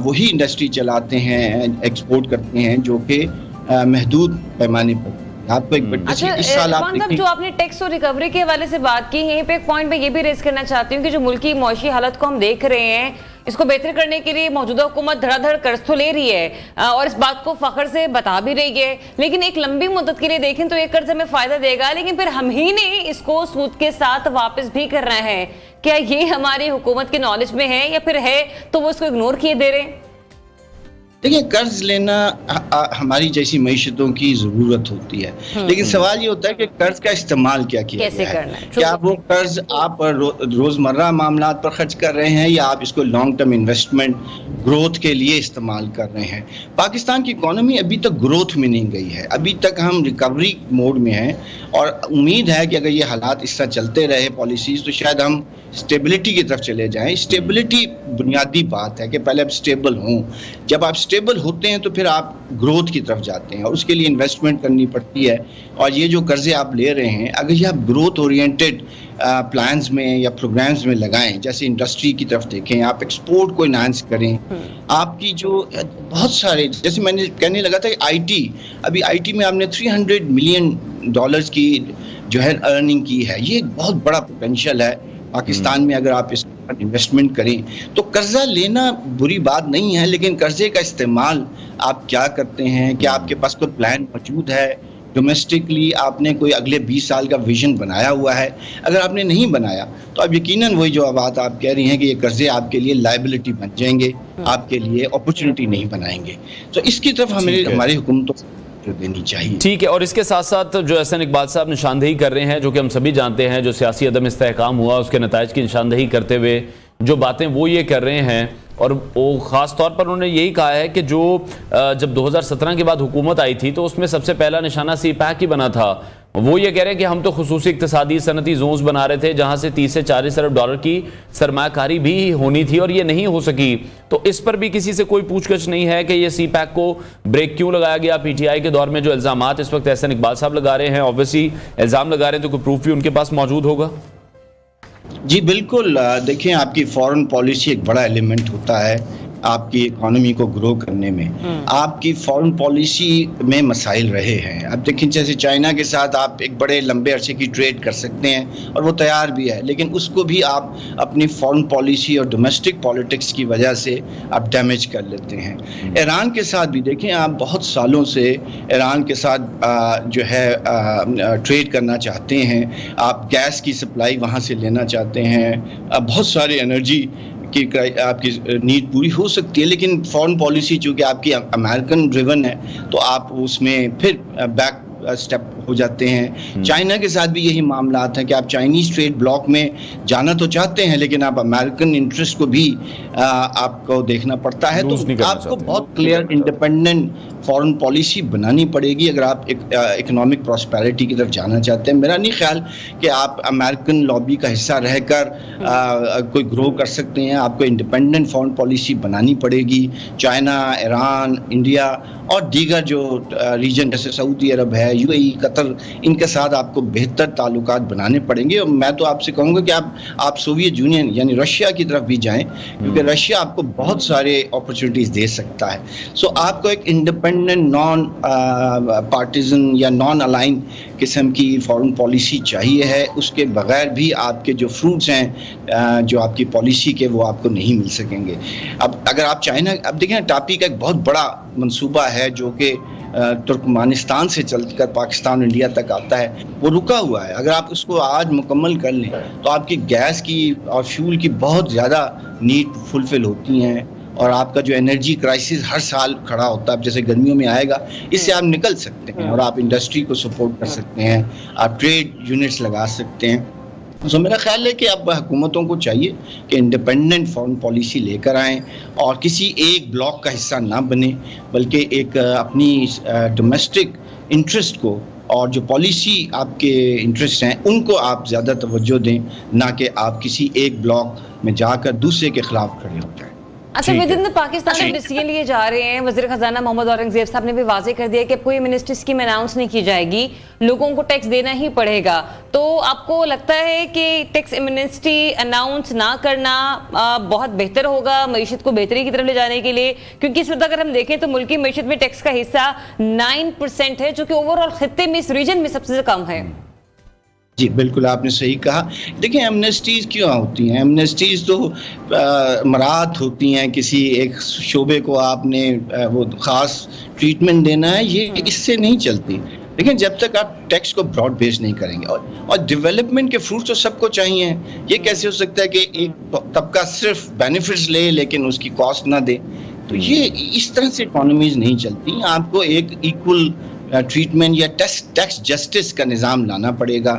वही इंडस्ट्री चलाते हैं, एक्सपोर्ट करते हैं जो कि महदूद पैमाने पर। आपको एक इस साल आप जो आपने टैक्स और रिकवरी के हवाले से बात की, यहीं पे एक पॉइंट मैं ये भी रेज करना चाहती हूँ कि जो मुल्क की मौशी हालत को हम देख रहे हैं, इसको बेहतर करने के लिए मौजूदा हुकूमत धड़ाधड़ कर्ज तो ले रही है और इस बात को फख्र से बता भी रही है, लेकिन एक लंबी मुद्दत के लिए देखें तो ये कर्ज हमें फायदा देगा, लेकिन फिर हम ही ने इसको सूद के साथ वापस भी करना है। क्या ये हमारी हुकूमत के नॉलेज में है या फिर है तो वो इसको इग्नोर किए दे रहे हैं? देखिए, कर्ज लेना हमारी जैसी मईशतों की ज़रूरत होती है, लेकिन सवाल ये होता है कि कर्ज का इस्तेमाल क्या किया कैसे करना है। क्या वो कर्ज आप रोज़मर्रा मामलात पर खर्च कर रहे हैं या आप इसको लॉन्ग टर्म इन्वेस्टमेंट ग्रोथ के लिए इस्तेमाल कर रहे हैं। पाकिस्तान की इकॉनमी अभी तक ग्रोथ में नहीं गई है, अभी तक हम रिकवरी मोड में हैं और उम्मीद है कि अगर ये हालात इस तरह चलते रहे पॉलिसीज़ तो शायद हम स्टेबिलिटी की तरफ चले जाएं। स्टेबिलिटी बुनियादी बात है कि पहले आप स्टेबल हों, जब आप स्टेबल होते हैं तो फिर आप ग्रोथ की तरफ जाते हैं और उसके लिए इन्वेस्टमेंट करनी पड़ती है। और ये जो कर्जे आप ले रहे हैं, अगर ये आप ग्रोथ ओरिएंटेड प्लान्स में या प्रोग्राम्स में लगाएं, जैसे इंडस्ट्री की तरफ देखें, आप एक्सपोर्ट को इन्हांस करें, आपकी जो बहुत सारे, जैसे मैंने कहने लगा था कि आईटी, अभी आईटी में आपने $300 मिलियन की जो है अर्निंग की है, ये एक बहुत बड़ा पोटेंशियल है पाकिस्तान में। अगर आप इस पर इन्वेस्टमेंट करें तो कर्जा लेना बुरी बात नहीं है, लेकिन कर्जे का इस्तेमाल आप क्या करते हैं, क्या आपके पास कोई प्लान मौजूद है डोमेस्टिकली, आपने कोई अगले 20 साल का विजन बनाया हुआ है। अगर आपने नहीं बनाया तो अब यकीनन वही जो बात आप कह रही हैं कि ये कर्जे आपके लिए लायबिलिटी बन जाएंगे, आपके लिए अपॉर्चुनिटी नहीं बनाएंगे। तो इसकी तरफ हमारी हुकूमतों देनी चाहिए। ठीक है, और इसके साथ साथ जो एहसन इकबाल साहब निशानदेही कर रहे हैं, जो कि हम सभी जानते हैं, जो सियासी अदम इस्तेहकाम हुआ उसके नताइज की निशानदेही करते हुए जो बातें वो ये कर रहे हैं, और वो ख़ास तौर पर उन्होंने यही कहा है कि जो जब 2017 के बाद हुकूमत आई थी तो उसमें सबसे पहला निशाना CPEC ही बना था। वो ये कह रहे हैं कि हम तो खुसूसी इक्तिसादी सनती जोन्स बना रहे थे जहां से 30 से 40 अरब डॉलर की सरमायाकारी भी होनी थी और ये नहीं हो सकी। तो इस पर भी किसी से कोई पूछगछ नहीं है कि ये CPEC को ब्रेक क्यों लगाया गया। PTI के दौर में जो इल्ज़ामात इस वक्त एहसन इकबाल साहब लगा रहे हैं, ऑब्वियसली इल्ज़ाम लगा रहे हैं, तो कोई प्रूफ भी उनके पास मौजूद होगा। जी बिल्कुल, देखिए आपकी फॉरेन पॉलिसी एक बड़ा एलिमेंट होता है आपकी इकोनॉमी को ग्रो करने में। आपकी फॉरेन पॉलिसी में मसाइल रहे हैं। अब देखें, जैसे चाइना के साथ आप एक बड़े लंबे अरसे की ट्रेड कर सकते हैं और वो तैयार भी है, लेकिन उसको भी आप अपनी फॉरेन पॉलिसी और डोमेस्टिक पॉलिटिक्स की वजह से आप डैमेज कर लेते हैं। ईरान के साथ भी देखें, आप बहुत सालों से ईरान के साथ जो है ट्रेड करना चाहते हैं, आप गैस की सप्लाई वहाँ से लेना चाहते हैं, बहुत सारे एनर्जी की आपकी नीड पूरी हो सकती है, लेकिन फॉरेन पॉलिसी चूँकि आपकी अमेरिकन ड्रिवन है तो आप उसमें फिर बैक स्टेप हो जाते हैं। चाइना के साथ भी यही मामला है कि आप चाइनीज ट्रेड ब्लॉक में जाना तो चाहते हैं, लेकिन आप अमेरिकन इंटरेस्ट को भी आपको देखना पड़ता है। तो आपको बहुत क्लियर इंडिपेंडेंट फॉरेन पॉलिसी बनानी पड़ेगी अगर आप इकोनॉमिक प्रॉस्पेरिटी की तरफ जाना चाहते हैं। मेरा नहीं ख्याल कि आप अमेरिकन लॉबी का हिस्सा रहकर कोई ग्रो कर सकते हैं। आपको इंडिपेंडेंट फॉरेन पॉलिसी बनानी पड़ेगी। चाइना, ईरान, इंडिया और दीगर जो रीजन जैसे सऊदी अरब है, UAE, कतर, इनके साथ आपको बेहतर ताल्लुकात बनाने पड़ेंगे। और मैं तो आपसे कहूँगा कि आप सोवियत यूनियन यानी रशिया की तरफ भी जाएं, क्योंकि रशिया आपको बहुत सारे अपॉर्चुनिटीज़ दे सकता है। सो आपको एक इंडिपेंडेंट नॉन पार्टिजन या नॉन अलाइन किस्म की फॉरेन पॉलिसी चाहिए है। उसके बगैर भी आपके जो फ्रूट्स हैं जो आपकी पॉलिसी के, वो आपको नहीं मिल सकेंगे। अब अगर आप चाइना, अब देखें टापी का एक बहुत बड़ा मंसूबा है जो कि तुर्कमानिस्तान से चलकर पाकिस्तान और इंडिया तक आता है, वो रुका हुआ है। अगर आप उसको आज मुकम्मल कर लें तो आपकी गैस की और फ्यूल की बहुत ज़्यादा नीड फुलफिल होती हैं और आपका जो एनर्जी क्राइसिस हर साल खड़ा होता है, जैसे गर्मियों में आएगा, इससे आप निकल सकते हैं और आप इंडस्ट्री को सपोर्ट कर सकते हैं, आप ट्रेड यूनिट्स लगा सकते हैं। तो मेरा ख्याल है कि अब हुकूमतों को चाहिए कि इंडिपेंडेंट फॉरेन पॉलिसी लेकर आएँ और किसी एक ब्लॉक का हिस्सा ना बने, बल्कि एक अपनी डोमेस्टिक इंटरेस्ट को और जो पॉलिसी आपके इंटरेस्ट हैं उनको आप ज़्यादा तवज्जो दें, ना कि आप किसी एक ब्लॉक में जाकर दूसरे के खिलाफ खड़े हो जाएं। अच्छा, विद इन पाकिस्तान में डिसीजन लिए जा रहे हैं। वज़ीर ख़जाना मोहम्मद औरंगज़ेब साहब ने भी वाज़ेह कर दिया कि कोई मिनिस्ट्री स्कीम अनाउंस नहीं की जाएगी, लोगों को टैक्स देना ही पड़ेगा। तो आपको लगता है कि टैक्स एमनेस्टी अनाउंस ना करना बहुत बेहतर होगा मईशत को बेहतरी की तरफ ले जाने के लिए? क्योंकि इस वक्त अगर हम देखें तो मुल्की मईशत में टैक्स का हिस्सा 9% है, जो कि ओवरऑल खित्ते में इस रीजन में सबसे कम है। जी बिल्कुल, आपने सही कहा। देखिए, एमनेस्टीज़ क्यों होती हैं? एमनेस्टीज़ तो मराहत होती हैं, किसी एक शोबे को आपने वो ख़ास ट्रीटमेंट देना है, ये इससे नहीं चलती। लेकिन जब तक आप टैक्स को ब्रॉड बेस नहीं करेंगे और डेवलपमेंट के फ्रूट तो सबको चाहिए। ये कैसे हो सकता है कि एक तबका सिर्फ बेनिफिट्स ले लेकिन उसकी कॉस्ट ना दे? तो ये इस तरह से इकोनॉमीज नहीं चलती। आपको एक इक्वल ट्रीटमेंट या टैक्स जस्टिस का निज़ाम लाना पड़ेगा।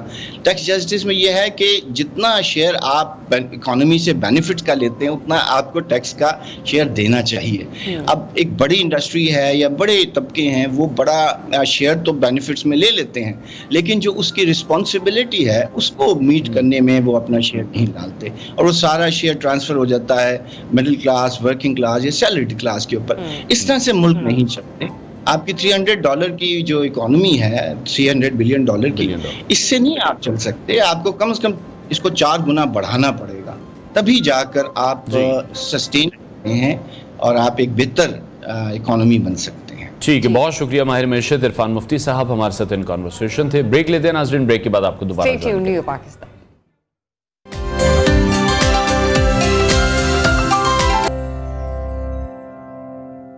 टैक्स जस्टिस में यह है कि जितना शेयर आप इकोनॉमी से बेनिफिट का लेते हैं उतना आपको टैक्स का शेयर देना चाहिए। अब एक बड़ी इंडस्ट्री है या बड़े तबके हैं, वो बड़ा शेयर तो बेनिफिट्स में ले लेते हैं, लेकिन जो उसकी रिस्पॉन्सिबिलिटी है उसको मीट करने में वो अपना शेयर नहीं डालते और वो सारा शेयर ट्रांसफ़र हो जाता है मिडिल क्लास, वर्किंग क्लास या सैलरीड क्लास के ऊपर। इस तरह से मुल्क नहीं चलते। आपकी $300 की जो इकोनॉमी है, $300 बिलियन की, इससे नहीं आप चल सकते। आपको कम से कम इसको 4 गुना बढ़ाना पड़ेगा, तभी जाकर आप सस्टेन करते हैं और आप एक बेहतर इकोनॉमी बन सकते हैं। ठीक है, बहुत शुक्रिया माहिर मईशत इरफान मुफ्ती साहब हमारे साथ इन कॉन्वर्सेशन थे। ब्रेक लेते हैं नाज़रीन, ब्रेक के बाद आपको दोबारा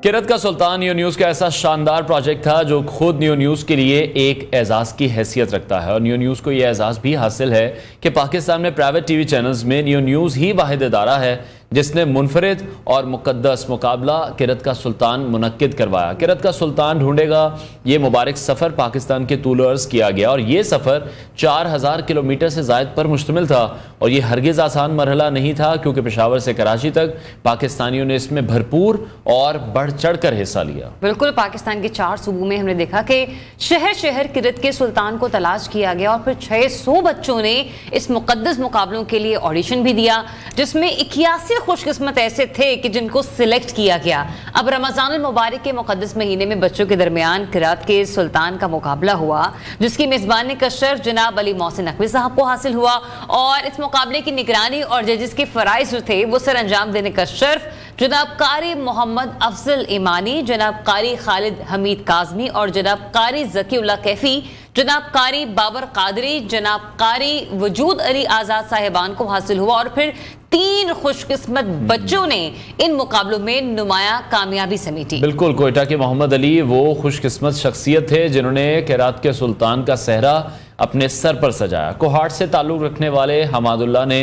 किरत का सुल्तान न्यू न्यूज़ का ऐसा शानदार प्रोजेक्ट था जो खुद न्यू न्यूज़ के लिए एक एजाज़ की हैसियत रखता है और न्यू न्यूज़ को यह एजाज़ भी हासिल है कि पाकिस्तान में प्राइवेट टीवी चैनल्स में न्यू न्यूज़ ही वाहिद इदारा है जिसने मुनफरिद और मुकद्दस मुकाबला किरत का सुल्तान मुनक्किद करवाया। किरत का सुल्तान ढूंढेगा ये मुबारक सफ़र पाकिस्तान के तूल अर्ज़ किया गया और ये सफ़र 4000 किलोमीटर से ज़ायद पर मुश्तमिल था और ये हरगिज़ आसान मरहला नहीं था, क्योंकि पेशावर से कराची तक पाकिस्तानियों ने इसमें भरपूर और बढ़ चढ़ कर हिस्सा लिया। बिल्कुल, पाकिस्तान के 4 सूबों में हमने देखा कि शहर शहर किरत के सुल्तान को तलाश किया गया और फिर 600 बच्चों ने इस मुकद्दस मुकाबलों के लिए ऑडिशन भी दिया, जिसमें 81 खुशकिस्मत ऐसे थे कि जिनको सिलेक्ट किया गया। अब रमज़ानुल मुबारक के मुकद्दस महीने में बच्चों के दरमियान किरात के सुल्तान का मुकाबला हुआ, जिसकी मेज़बानी का शर्फ जनाब अली मोहसिन नकवी साहब को हासिल हुआ और इस मुकाबले की निगरानी और जजेस के फ़राइज़ जो थे वो सर अंजाम देने का शर्फ जनाब कारी मोहम्मद अफजल ईमानी, जनाब कारी खालिद हमीद काज़मी और जनाब कारी ज़कीउल्लाह कैफ़ी, जनाब कारी बाबर कादरी, जनाब कारी वजूद अली आज़ाद साहिबान को हासिल हुआ और फिर 3 खुशकिस्मत बच्चों ने इन मुकाबलों में नुमाया कामयाबी समेटी। बिल्कुल, कोयटा के मोहम्मद अली वो खुशकिस्मत शख्सियत थे जिन्होंने किरात के सुल्तान का सहरा अपने सर पर सजाया। कोहाट से ताल्लुक़ रखने वाले हमादुल्लाह ने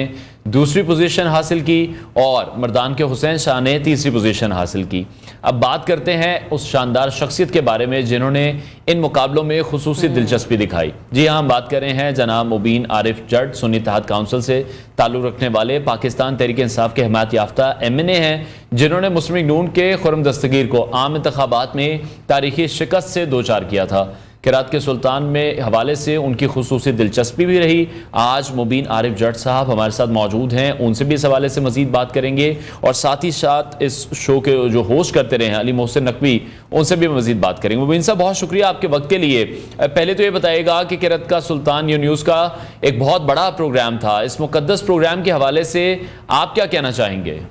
दूसरी पोजीशन हासिल की और मर्दान के हुसैन शाह ने तीसरी पोजीशन हासिल की। अब बात करते हैं उस शानदार शख्सियत के बारे में जिन्होंने इन मुकाबलों में खुसूसी दिलचस्पी दिखाई। जी हाँ, हम बात कर रहे हैं जनाब मुबीन आरिफ जट, सुन्नी इत्तेहाद काउंसिल से ताल्लुक़ रखने वाले पाकिस्तान तहरीक इंसाफ के हिमायत याफ्ता MNA हैं, जिन्होंने मुस्लिम लीग नून के खुर्रम दस्तगीर को आम इंतखाबात में तारीखी शिकस्त से दो चार किया था। किरात के सुल्तान में हवाले से उनकी खुसूसी दिलचस्पी भी रही। आज मुबीन आरिफ जट साहब हमारे साथ मौजूद हैं, उनसे भी इस हवाले से मजीद बात करेंगे और साथ ही साथ इस शो के जो होस्ट करते रहे हैं अली मोहसिन नकवी, उनसे भी मजीद बात करेंगे। मुबीन साहब, बहुत शुक्रिया आपके वक्त के लिए। पहले तो ये बताइएगा कि किरत का सुल्तान न्यूज़ का एक बहुत बड़ा प्रोग्राम था, इस मुकद्दस प्रोग्राम के हवाले से आप क्या कहना चाहेंगे?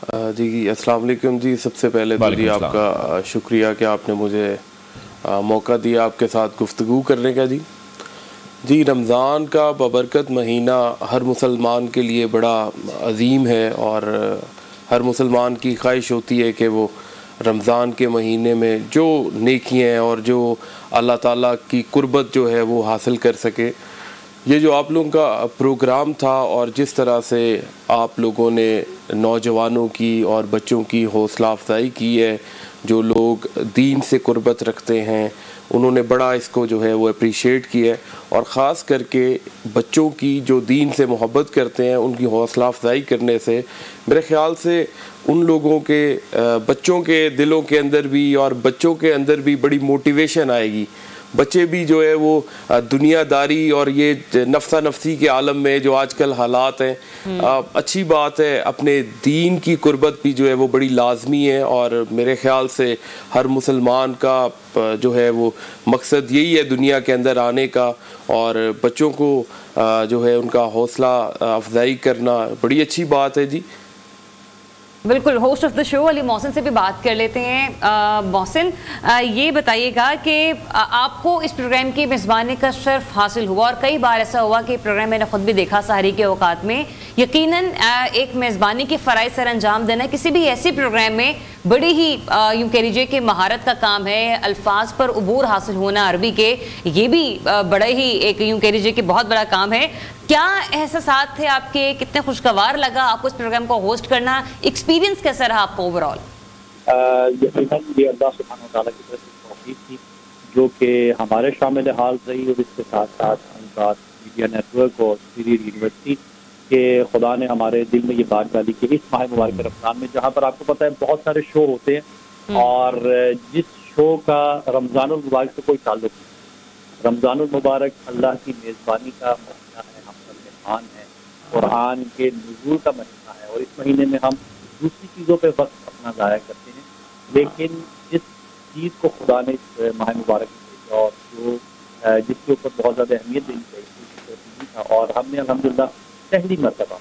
जी अस्सलाम वालेकुम जी, सबसे पहले तो जी आपका शुक्रिया कि आपने मुझे मौका दिया आपके साथ गुफ्तगू करने का। जी रमज़ान का बबरकत महीना हर मुसलमान के लिए बड़ा अजीम है और हर मुसलमान की ख्वाहिश होती है कि वो रमज़ान के महीने में जो नेकियां और जो अल्लाह ताला की कुर्बत जो है वो हासिल कर सके। ये जो आप लोगों का प्रोग्राम था और जिस तरह से आप लोगों ने नौजवानों की और बच्चों की हौसला अफजाई की है, जो लोग दीन से कुर्बत रखते हैं उन्होंने बड़ा इसको जो है वो अप्रिशिएट किया है, और ख़ास करके बच्चों की जो दीन से मोहब्बत करते हैं उनकी हौसला अफजाई करने से मेरे ख़्याल से उन लोगों के बच्चों के दिलों के अंदर भी और बच्चों के अंदर भी बड़ी मोटिवेशन आएगी। बच्चे भी जो है वो दुनियादारी और ये नफ्सा नफसी के आलम में जो आजकल हालात हैं, अच्छी बात है, अपने दीन की कुर्बत भी जो है वो बड़ी लाजमी है, और मेरे ख्याल से हर मुसलमान का जो है वो मकसद यही है दुनिया के अंदर आने का, और बच्चों को जो है उनका हौसला अफजाई करना बड़ी अच्छी बात है जी। बिल्कुल, host of the show Ali Mohsin से भी बात कर लेते हैं। मोहसिन, ये बताइएगा कि आपको इस प्रोग्राम की मेज़बानी का शर्फ हासिल हुआ, और कई बार ऐसा हुआ कि प्रोग्राम मैंने खुद भी देखा सहरी के औकात में, यकीनन एक मेज़बानी की फ़राइज़ सर अंजाम देना किसी भी ऐसे प्रोग्राम में बड़ी ही यूँ कह लीजिए कि महारत का काम है। अल्फाज पर उबूर हासिल होना अरबी के, ये भी बड़ा ही एक यूँ कह लीजिए कि बहुत बड़ा काम है। क्या एहसास थे आपके, कितने खुशगवार लगा आपको इस प्रोग्राम को होस्ट करना, एक्सपीरियंस कैसा रहा आपको ओवरऑल? ये अल्लाह सुब्हानहू व तआला की तरफ से तौफीक थी जो कि हमारे शामिल हाल रही, और इसके साथ साथ अंसार मीडिया नेटवर्क और सीरी यूनिवर्सिटी के खुदा ने हमारे दिल में ये बात डाली कि इस माह मुबारक रमज़ान में, जहाँ पर आपको पता है बहुत सारे शो होते हैं और जिस शो का रमज़ानुल मुबारक से कोई ताल्लुक नहीं, रमज़ानुल मुबारक अल्लाह की मेज़बानी का महीना है, हम सब मेहमान हैं, कुरान के नुज़ूल का महीना है, और इस महीने में हम दूसरी चीज़ों पे वक्त अपना ज़ाया करते हैं, लेकिन जिस चीज़ को खुदा ने इस माह मुबारक में भेजा और जो जिसके ऊपर बहुत ज़्यादा अहमियत देनी चाहिए था, और हमने अल्हम्दुलिल्लाह पहली मरतबा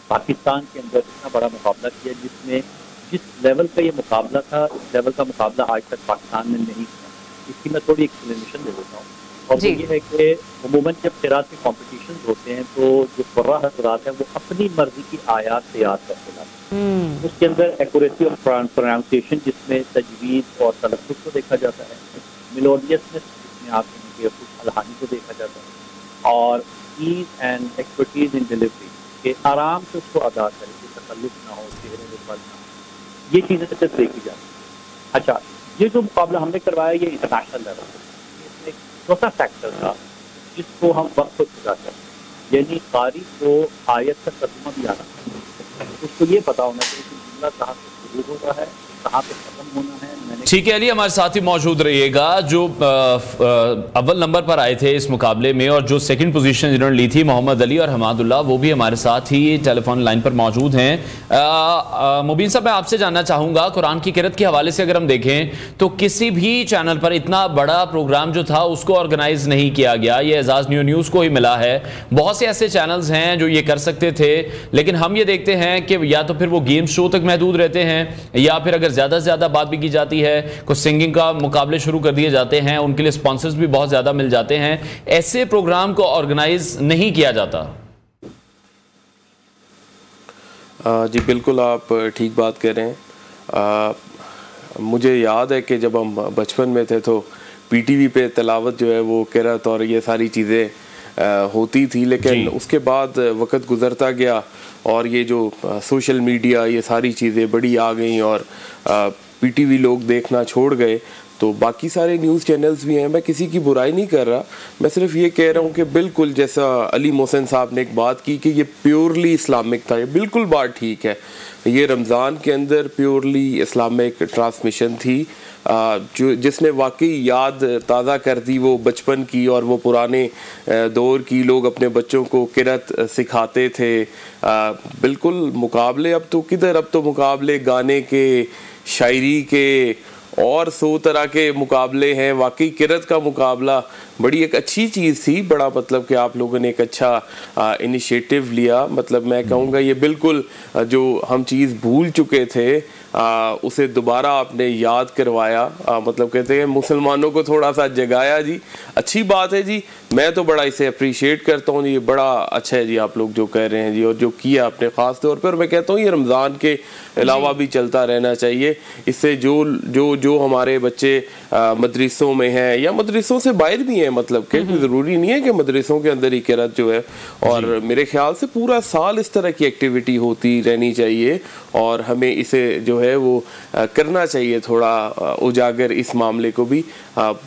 पाकिस्तान के अंदर इतना बड़ा मुकाबला किया जिसमें जिस लेवल का ये मुकाबला था, इस लेवल का मुकाबला आज तक पाकिस्तान में नहीं किया। इसकी मैं थोड़ी एक्सप्लेनेशन दे देता हूँ, और वो ये है कि अमूमन जब क़िराअत के कॉम्पिटिशन होते हैं तो जो क़ुर्रा हज़रात हैं वो अपनी मर्जी की आयात तैयार करते लाते हैं, उसके अंदर एक्यूरेसी ऑफ प्रोनाउंसिएशन जिसमें तजवीज़ और तलफ़्फ़ुज़ को देखा जाता है, मेलोडियसनेस जिसमें आप उनके खुश अलहानी को देखा जाता है, और ease and expertise in delivery के आराम से उसको अदा करें, तकल्लुफ़ ना हो, चेहरे में बल ना हो, ये चीज़ें सिर्फ देखी जाती हैं। अच्छा, ये जो मुकाबला हमने करवाया ये इंटरनेशनल लेवल पर, इसमें एक चौथा फैक्टर था जिसको हम वक्त को चुका करें, यानी कारी को आयत का तर्जुमा भी आना चाहिए, उसको ये पता होना चाहिए कि जुमला कहाँ से शुरू हो रहा है, कहाँ पे खत्म होना है। ठीक है अली, हमारे साथ ही मौजूद रहिएगा। जो अव्वल नंबर पर आए थे इस मुकाबले में और जो सेकंड पोजीशन जिन्होंने ली थी मोहम्मद अली और हमादुल्लाह, वो भी हमारे साथ ही टेलीफोन लाइन पर मौजूद हैं। मुबीन साहब, मैं आपसे जानना चाहूँगा, कुरान की किरत के हवाले से अगर हम देखें तो किसी भी चैनल पर इतना बड़ा प्रोग्राम जो था उसको ऑर्गेनाइज नहीं किया गया, ये एजाज न्यूज़ को ही मिला है। बहुत से ऐसे चैनल्स हैं जो ये कर सकते थे, लेकिन हम ये देखते हैं कि या तो फिर वो गेम शो तक महदूद रहते हैं, या फिर अगर ज़्यादा से ज़्यादा बात भी की जाती है कुछ सिंगिंग का मुकाबले शुरू कर दिए जाते हैं, उनके लिए स्पॉन्सर्स भी बहुत ज़्यादा मिल जाते हैं। ऐसे प्रोग्राम को ऑर्गेनाइज नहीं किया जाता। जी बिल्कुल, आप ठीक बात कह रहे हैं। मुझे याद है कि जब हम बचपन में थे तो पीटीवी पे तिलावत जो है वो किरत और ये सारी चीज़ें होती थी, लेकिन उसके बाद वक्त गुजरता गया और ये जो सोशल मीडिया ये सारी चीज़ें बड़ी आ गई और पीटीवी लोग देखना छोड़ गए, तो बाकी सारे न्यूज़ चैनल्स भी हैं। मैं किसी की बुराई नहीं कर रहा, मैं सिर्फ ये कह रहा हूँ कि बिल्कुल जैसा अली मोहसिन साहब ने एक बात की कि ये प्योरली इस्लामिक था, ये बिल्कुल बात ठीक है। ये रमज़ान के अंदर प्योरली इस्लामिक ट्रांसमिशन थी जो जिसने वाकई याद ताज़ा कर दी वो बचपन की और वो पुराने दौर की। लोग अपने बच्चों को किरत सिखाते थे। बिल्कुल मुकाबले अब तो किधर, अब तो मुकाबले गाने के, शायरी के और 100 तरह के मुकाबले हैं। वाकई किरत का मुकाबला बड़ी एक अच्छी चीज़ थी, बड़ा मतलब कि आप लोगों ने एक अच्छा इनिशिएटिव लिया। मतलब मैं कहूँगा ये बिल्कुल जो हम चीज़ भूल चुके थे उसे दोबारा आपने याद करवाया, मतलब कहते हैं मुसलमानों को थोड़ा सा जगाया जी। अच्छी बात है जी, मैं तो बड़ा इसे अप्रिशिएट करता हूँ जी, ये बड़ा अच्छा है जी आप लोग जो कह रहे हैं जी, और जो किया आपने ख़ास तौर पर। मैं कहता हूँ ये रमज़ान के अलावा भी चलता रहना चाहिए। इससे जो हमारे बच्चे मदरसों में हैं या मदरसों से बाहर भी हैं, मतलब कि ज़रूरी नहीं है कि मदरसों के अंदर ही किरात जो है, और मेरे ख्याल से पूरा साल इस तरह की एक्टिविटी होती रहनी चाहिए और हमें इसे जो है वो करना चाहिए थोड़ा उजागर इस मामले को भी।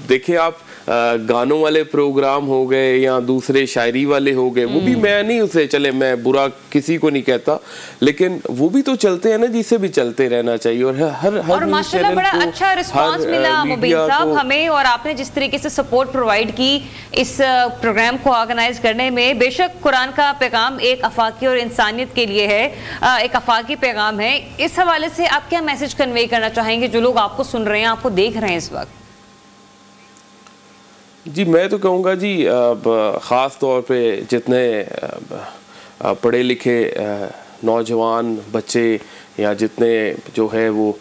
देखिए आप गानों वाले प्रोग्राम हो गए या दूसरे शायरी वाले हो गए, वो भी मैं नहीं उसे, चले मैं बुरा किसी को नहीं कहता, लेकिन वो भी तो चलते हैं ना, जिसे भी चलते रहना चाहिए। और हर माशाल्लाह बड़ा अच्छा रिस्पांस मिला मुबीन साहब हमें, और आपने जिस तरीके से सपोर्ट प्रोवाइड की इस प्रोग्राम को ऑर्गेनाइज करने में। बेशक कुरान का पैगाम एक अफाकी और इंसानियत के लिए है, एक अफाकी पैगाम है। इस हवाले से आप क्या मैसेज कन्वे करना चाहेंगे जो लोग आपको सुन रहे हैं, आपको देख रहे हैं इस वक्त? जी मैं तो कहूँगा जी, ख़ास तौर पे जितने पढ़े लिखे नौजवान बच्चे या जितने जो है वो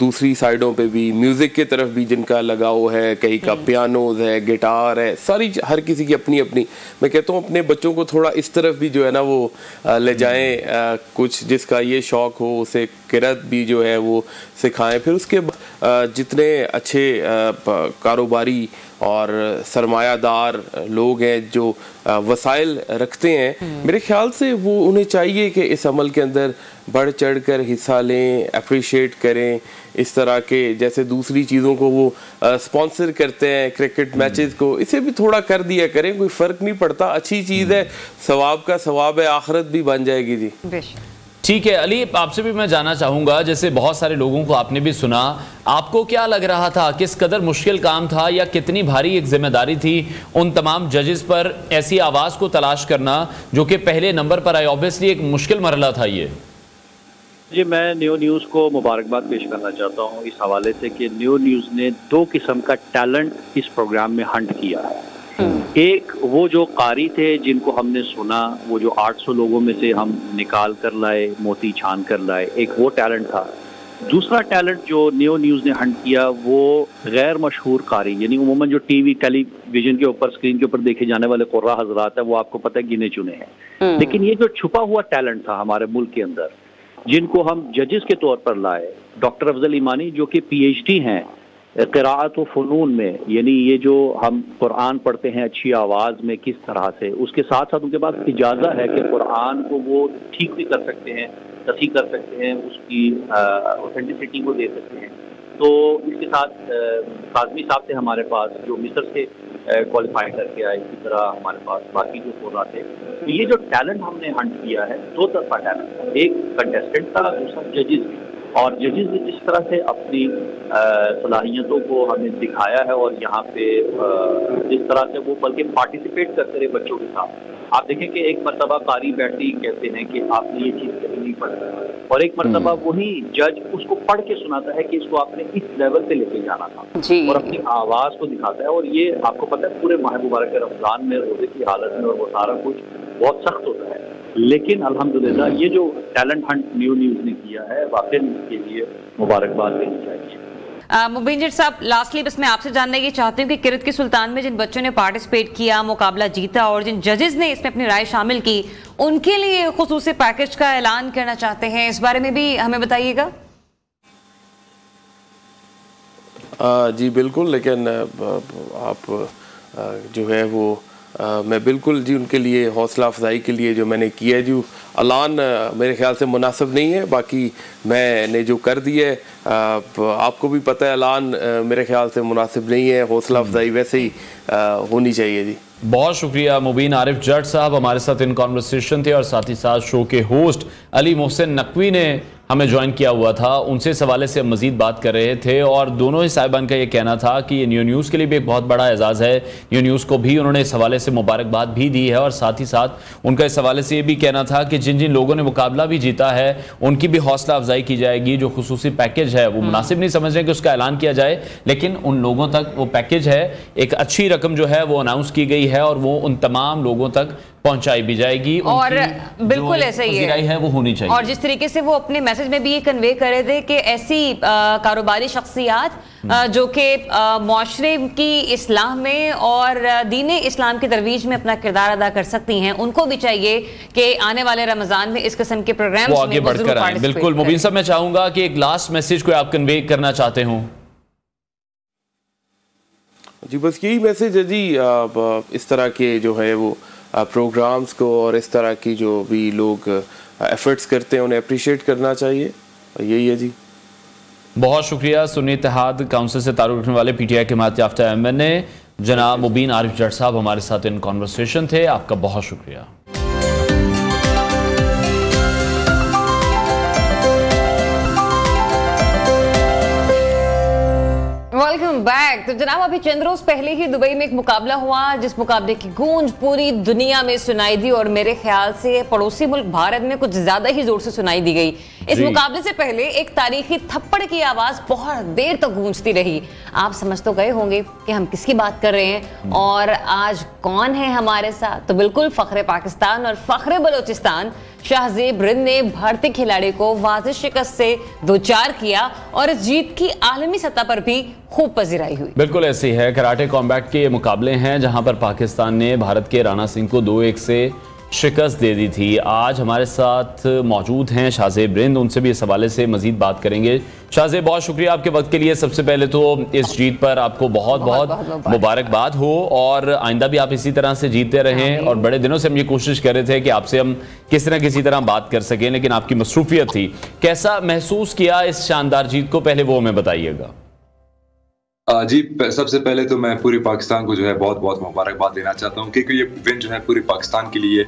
दूसरी साइडों पे भी म्यूज़िक की तरफ भी जिनका लगाव है, कहीं का पियानोज है, गिटार है, सारी हर किसी की अपनी अपनी, मैं कहता हूँ अपने बच्चों को थोड़ा इस तरफ भी जो है ना वो ले जाएं, कुछ जिसका ये शौक़ हो उसे किरात भी जो है वो सिखाएं। फिर उसके जितने अच्छे कारोबारी और सरमायादार लोग हैं जो वसाइल रखते हैं, मेरे ख्याल से वो उन्हें चाहिए कि इस अमल के अंदर बढ़ चढ़ कर हिस्सा लें, अप्रिशिएट करें। इस तरह के जैसे दूसरी चीज़ों को वो स्पॉन्सर करते हैं, क्रिकेट मैचेस को, इसे भी थोड़ा कर दिया करें, कोई फ़र्क नहीं पड़ता, अच्छी चीज़ है, सवाब का सवाब है, आखिरत भी बन जाएगी जी। ठीक है अली, आपसे भी मैं जानना चाहूँगा, जैसे बहुत सारे लोगों को आपने भी सुना, आपको क्या लग रहा था, किस कदर मुश्किल काम था या कितनी भारी एक जिम्मेदारी थी उन तमाम जजेस पर ऐसी आवाज़ को तलाश करना जो कि पहले नंबर पर आए? ऑब्वियसली एक मुश्किल मरहला था ये। जी मैं न्यू न्यूज़ को मुबारकबाद पेश करना चाहता हूँ इस हवाले से कि न्यू न्यूज़ ने 2 किस्म का टैलेंट इस प्रोग्राम में हंट किया है। एक वो जो कारी थे जिनको हमने सुना, वो जो 800 लोगों में से हम निकाल कर लाए, मोती छान कर लाए, एक वो टैलेंट था। दूसरा टैलेंट जो न्यू न्यूज़ ने हंट किया वो गैर मशहूर कारी, यानी उमूमन जो टीवी टेलीविजन के ऊपर स्क्रीन के ऊपर देखे जाने वाले कुर्रा हजरात है वो आपको पता है गिने चुने हैं, लेकिन ये जो छुपा हुआ टैलेंट था हमारे मुल्क के अंदर जिनको हम जजेस के तौर पर लाए, डॉक्टर अफजल ईमानी जो कि PhD हैं क़िराअत व फ़नून में, यानी ये जो हम कुरान पढ़ते हैं अच्छी आवाज़ में किस तरह से, उसके साथ साथ उनके पास इजाज़त है कि कुरान को वो ठीक भी कर सकते हैं, तस्हीह कर सकते हैं, उसकी ऑथेंटिसिटी को दे सकते हैं। तो इसके साथ काज़मी साहब थे हमारे पास जो मिस्र से क्वालिफाई करके आए, इसी तरह हमारे पास बाकी जो हो रहा थे। तो ये जो टैलेंट हमने हंट किया है 2 तरफा टैलेंट, एक कंटेस्टेंट था, दूसरा जजेस भी, और जजेस ने जिस तरह से अपनी सलाहियतों को हमें दिखाया है और यहाँ पे जिस तरह से वो बल्कि पार्टिसिपेट करते रहे बच्चों के साथ। आप देखें कि एक मरतबा कारी बैठती कहते हैं कि आपने ये चीज़ कभी नहीं पढ़ी, और एक मरतबा वही जज उसको पढ़ के सुनाता है कि इसको आपने इस लेवल पे लेके जाना था और अपनी आवाज़ को दिखाता है। और ये आपको पता है पूरे माह मुबारक के रमज़ान में रोज़े की हालत में, और वो सारा कुछ बहुत सख्त होता है, लेकिन अल्हम्दुलिल्लाह ये जो टैलेंट हंट न्यू न्यूज़ ने किया है वाकई इसके लिए मुबारकबाद देनी चाहिए। मुबीन जट साहब, लास्टली बस मैं आपसे जानने की चाहती हूँ कि किरत की सुल्तान में जिन बच्चों ने पार्टिसिपेट किया, मुकाबला जीता, और जिन जजेस ने इसमें अपनी राय शामिल की, उनके लिए खुसूसी पैकेज का ऐलान करना चाहते हैं, इस बारे में भी हमें बताइएगा। जी बिल्कुल, लेकिन आप जो है वो मैं बिल्कुल जी उनके लिए हौसला अफजाई के लिए जो मैंने किया है जी ऐलान मेरे ख्याल से मुनासिब नहीं है, बाकी मैंने जो कर दिया है आपको भी पता है ऐलान मेरे ख्याल से मुनासिब नहीं है, हौसला अफजाई वैसे ही होनी चाहिए जी। बहुत शुक्रिया मुबीन आरिफ जट साहब हमारे साथ इन कॉन्वर्सेशन थे, और साथ ही साथ शो के होस्ट अली मोहसिन नकवी ने हमें ज्वाइन किया हुआ था, उनसे इस हवाले से हम मजीद बात कर रहे थे। और दोनों ही साहिबान का ये कहना था कि ये न्यू न्यूज़ के लिए भी एक बहुत बड़ा एजाज़ है, न्यू न्यूज़ को भी उन्होंने इस हवाले से मुबारकबाद भी दी है, और साथ ही साथ उनका इस हवाले से ये भी कहना था कि जिन जिन लोगों ने मुकाबला भी जीता है उनकी भी हौसला अफजाई की जाएगी। जो खुसूसी पैकेज है वो मुनासिब नहीं समझ रहे कि उसका ऐलान किया जाए, लेकिन उन लोगों तक वो पैकेज है, एक अच्छी रकम जो है वो अनाउंस की गई है, और वो उन तमाम लोगों तक पहुंचाई भी जाएगी, और बिल्कुल ऐसा ही है वो होनी चाहिए। और जिस तरीके से वो अपने मैसेज में भी ये कन्वे कर रहे थे कि ऐसी कारोबारी शख्सियात जो कि माशरे की इस्लाह में और दीन इस्लाम की तरवीज में अपना किरदार अदा कर सकती हैं, उनको भी चाहिए कि आने वाले रमजान में इस किस्म के प्रोग्राम वो आगे बढ़कर आए। बिल्कुल मुबीन साहब, मैं चाहूंगा कि एक लास्ट मैसेज को आप कन्वे करना चाहते हो। जी बस यही मैसेज है जी, इस तरह के जो है वो प्रोग्राम्स को और इस तरह की जो भी लोग एफर्ट्स करते हैं उन्हें अप्रिशिएट करना चाहिए, यही है जी। बहुत शुक्रिया। सुन्नी इत्तेहाद काउंसिल से ताल्लुक रखने वाले पीटीआई के हिमायत याफ्ता MNA जनाब मुबीन आरिफ जट साहब हमारे साथ इन कॉन्वर्सेशन थे। आपका बहुत शुक्रिया। Welcome back. तो जनाब अभी चंद रोज पहले ही दुबई में एक मुकाबला हुआ जिस मुकाबले की गूंज पूरी दुनिया में सुनाई दी और मेरे ख्याल से पड़ोसी मुल्क भारत में कुछ ज्यादा ही जोर से सुनाई दी गई। इस मुकाबले से पहले एक तारीखी थप्पड़ की आवाज बहुत देर तक गूंजती रही। आप समझ तो गए होंगे कि हम किसकी बात कर रहे हैं और आज कौन है हमारे साथ। तो बिल्कुल फख्रे पाकिस्तान और फख्रे बलोचिस्तान शाहजेब रिंद ने भारतीय खिलाड़ी को वाज़ेह शिकस्त से दो-चार किया और इस जीत की आलमी सतह पर भी खूब पजीराई हुई। बिल्कुल ऐसी है। कराटे कॉम्बैट के ये मुकाबले हैं जहां पर पाकिस्तान ने भारत के राणा सिंह को 2-1 से शिकस्त दे दी थी। आज हमारे साथ मौजूद हैं शाहजेब रिंद, उनसे भी इस हवाले से मजीद बात करेंगे। शाहजेब, बहुत शुक्रिया आपके वक्त के लिए। सबसे पहले तो इस जीत पर आपको बहुत बहुत मुबारकबाद हो और आइंदा भी आप इसी तरह से जीतते रहें। और बड़े दिनों से हम ये कोशिश कर रहे थे कि आपसे हम किसी तरह बात कर सकें, लेकिन आपकी मसरूफियत थी। कैसा महसूस किया इस शानदार जीत को, पहले वो हमें बताइएगा। जी सबसे पहले तो मैं पूरे पाकिस्तान को जो है बहुत बहुत मुबारकबाद देना चाहता हूँ, क्योंकि ये विन जो है पूरे पाकिस्तान के लिए,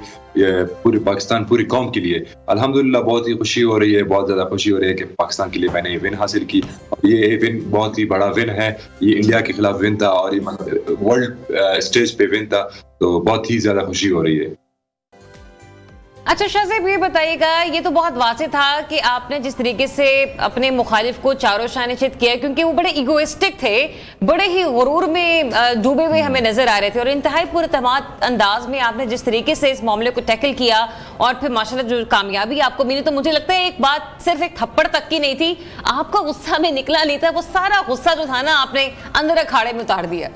पूरे पाकिस्तान पूरी कौम के लिए अल्हम्दुलिल्लाह बहुत ही खुशी हो रही है, बहुत ज़्यादा खुशी हो रही है कि पाकिस्तान के लिए मैंने ये विन हासिल की। और ये विन बहुत ही बड़ा विन है, ये इंडिया के खिलाफ विन था और ये वर्ल्ड स्टेज पे विन था, तो बहुत ही ज़्यादा खुशी हो रही है। अच्छा शाहजेब, ये बताइएगा, ये तो बहुत वाज़ेह था कि आपने जिस तरीके से अपने मुखालिफ को चारों शाने चित किया, क्योंकि वो बड़े इगोइस्टिक थे, बड़े ही गुरूर में डूबे हुए हमें नजर आ रहे थे और इंतहाई पुरतमाद अंदाज में आपने जिस तरीके से इस मामले को टैकल किया और फिर माशाल्लाह जो कामयाबी आपको मिली, तो मुझे लगता है एक बात सिर्फ एक थप्पड़ तक की नहीं थी, आपका गुस्सा में निकला नहीं था, वो सारा गुस्सा जो था ना आपने अंदर अखाड़े में उतार दिया।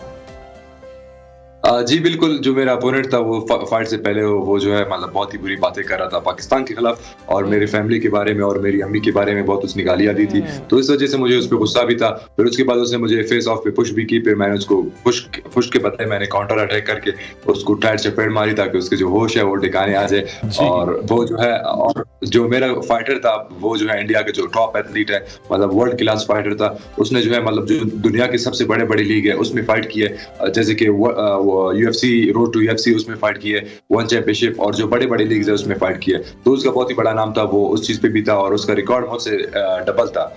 जी बिल्कुल, जो मेरा अपोनेंट था वो फाइट से पहले वो जो है मतलब बहुत ही बुरी बातें कर रहा था पाकिस्तान के खिलाफ और मेरी फैमिली के बारे में और मेरी अम्मी के बारे में बहुत उसने गालियां दी थी, तो इस वजह से मुझे उस पर गुस्सा भी था। फिर उसके बाद उसने मुझे फेस ऑफ पे पुश भी की, फिर मैंने उसको पुश के बदले मैंने काउंटर अटैक करके उसको टाइट चपेट मारी ताकि उसके जो होश है वो ठिकाने आ जाए। और वो जो है, और जो मेरा फाइटर था वो जो है इंडिया के जो टॉप एथलीट है, मतलब वर्ल्ड क्लास फाइटर था, उसने जो है मतलब जो दुनिया की सबसे बड़ी लीग है उसमें फाइट की है, जैसे कि UFC रोड टू UFC उसमें फाइट की है, वन चैंपियनशिप और जो बड़े लीग्स है उसमें फाइट की है, तो उसका बहुत ही बड़ा नाम था, वो उस चीज पे भी था और उसका रिकॉर्ड मुझसे डबल था।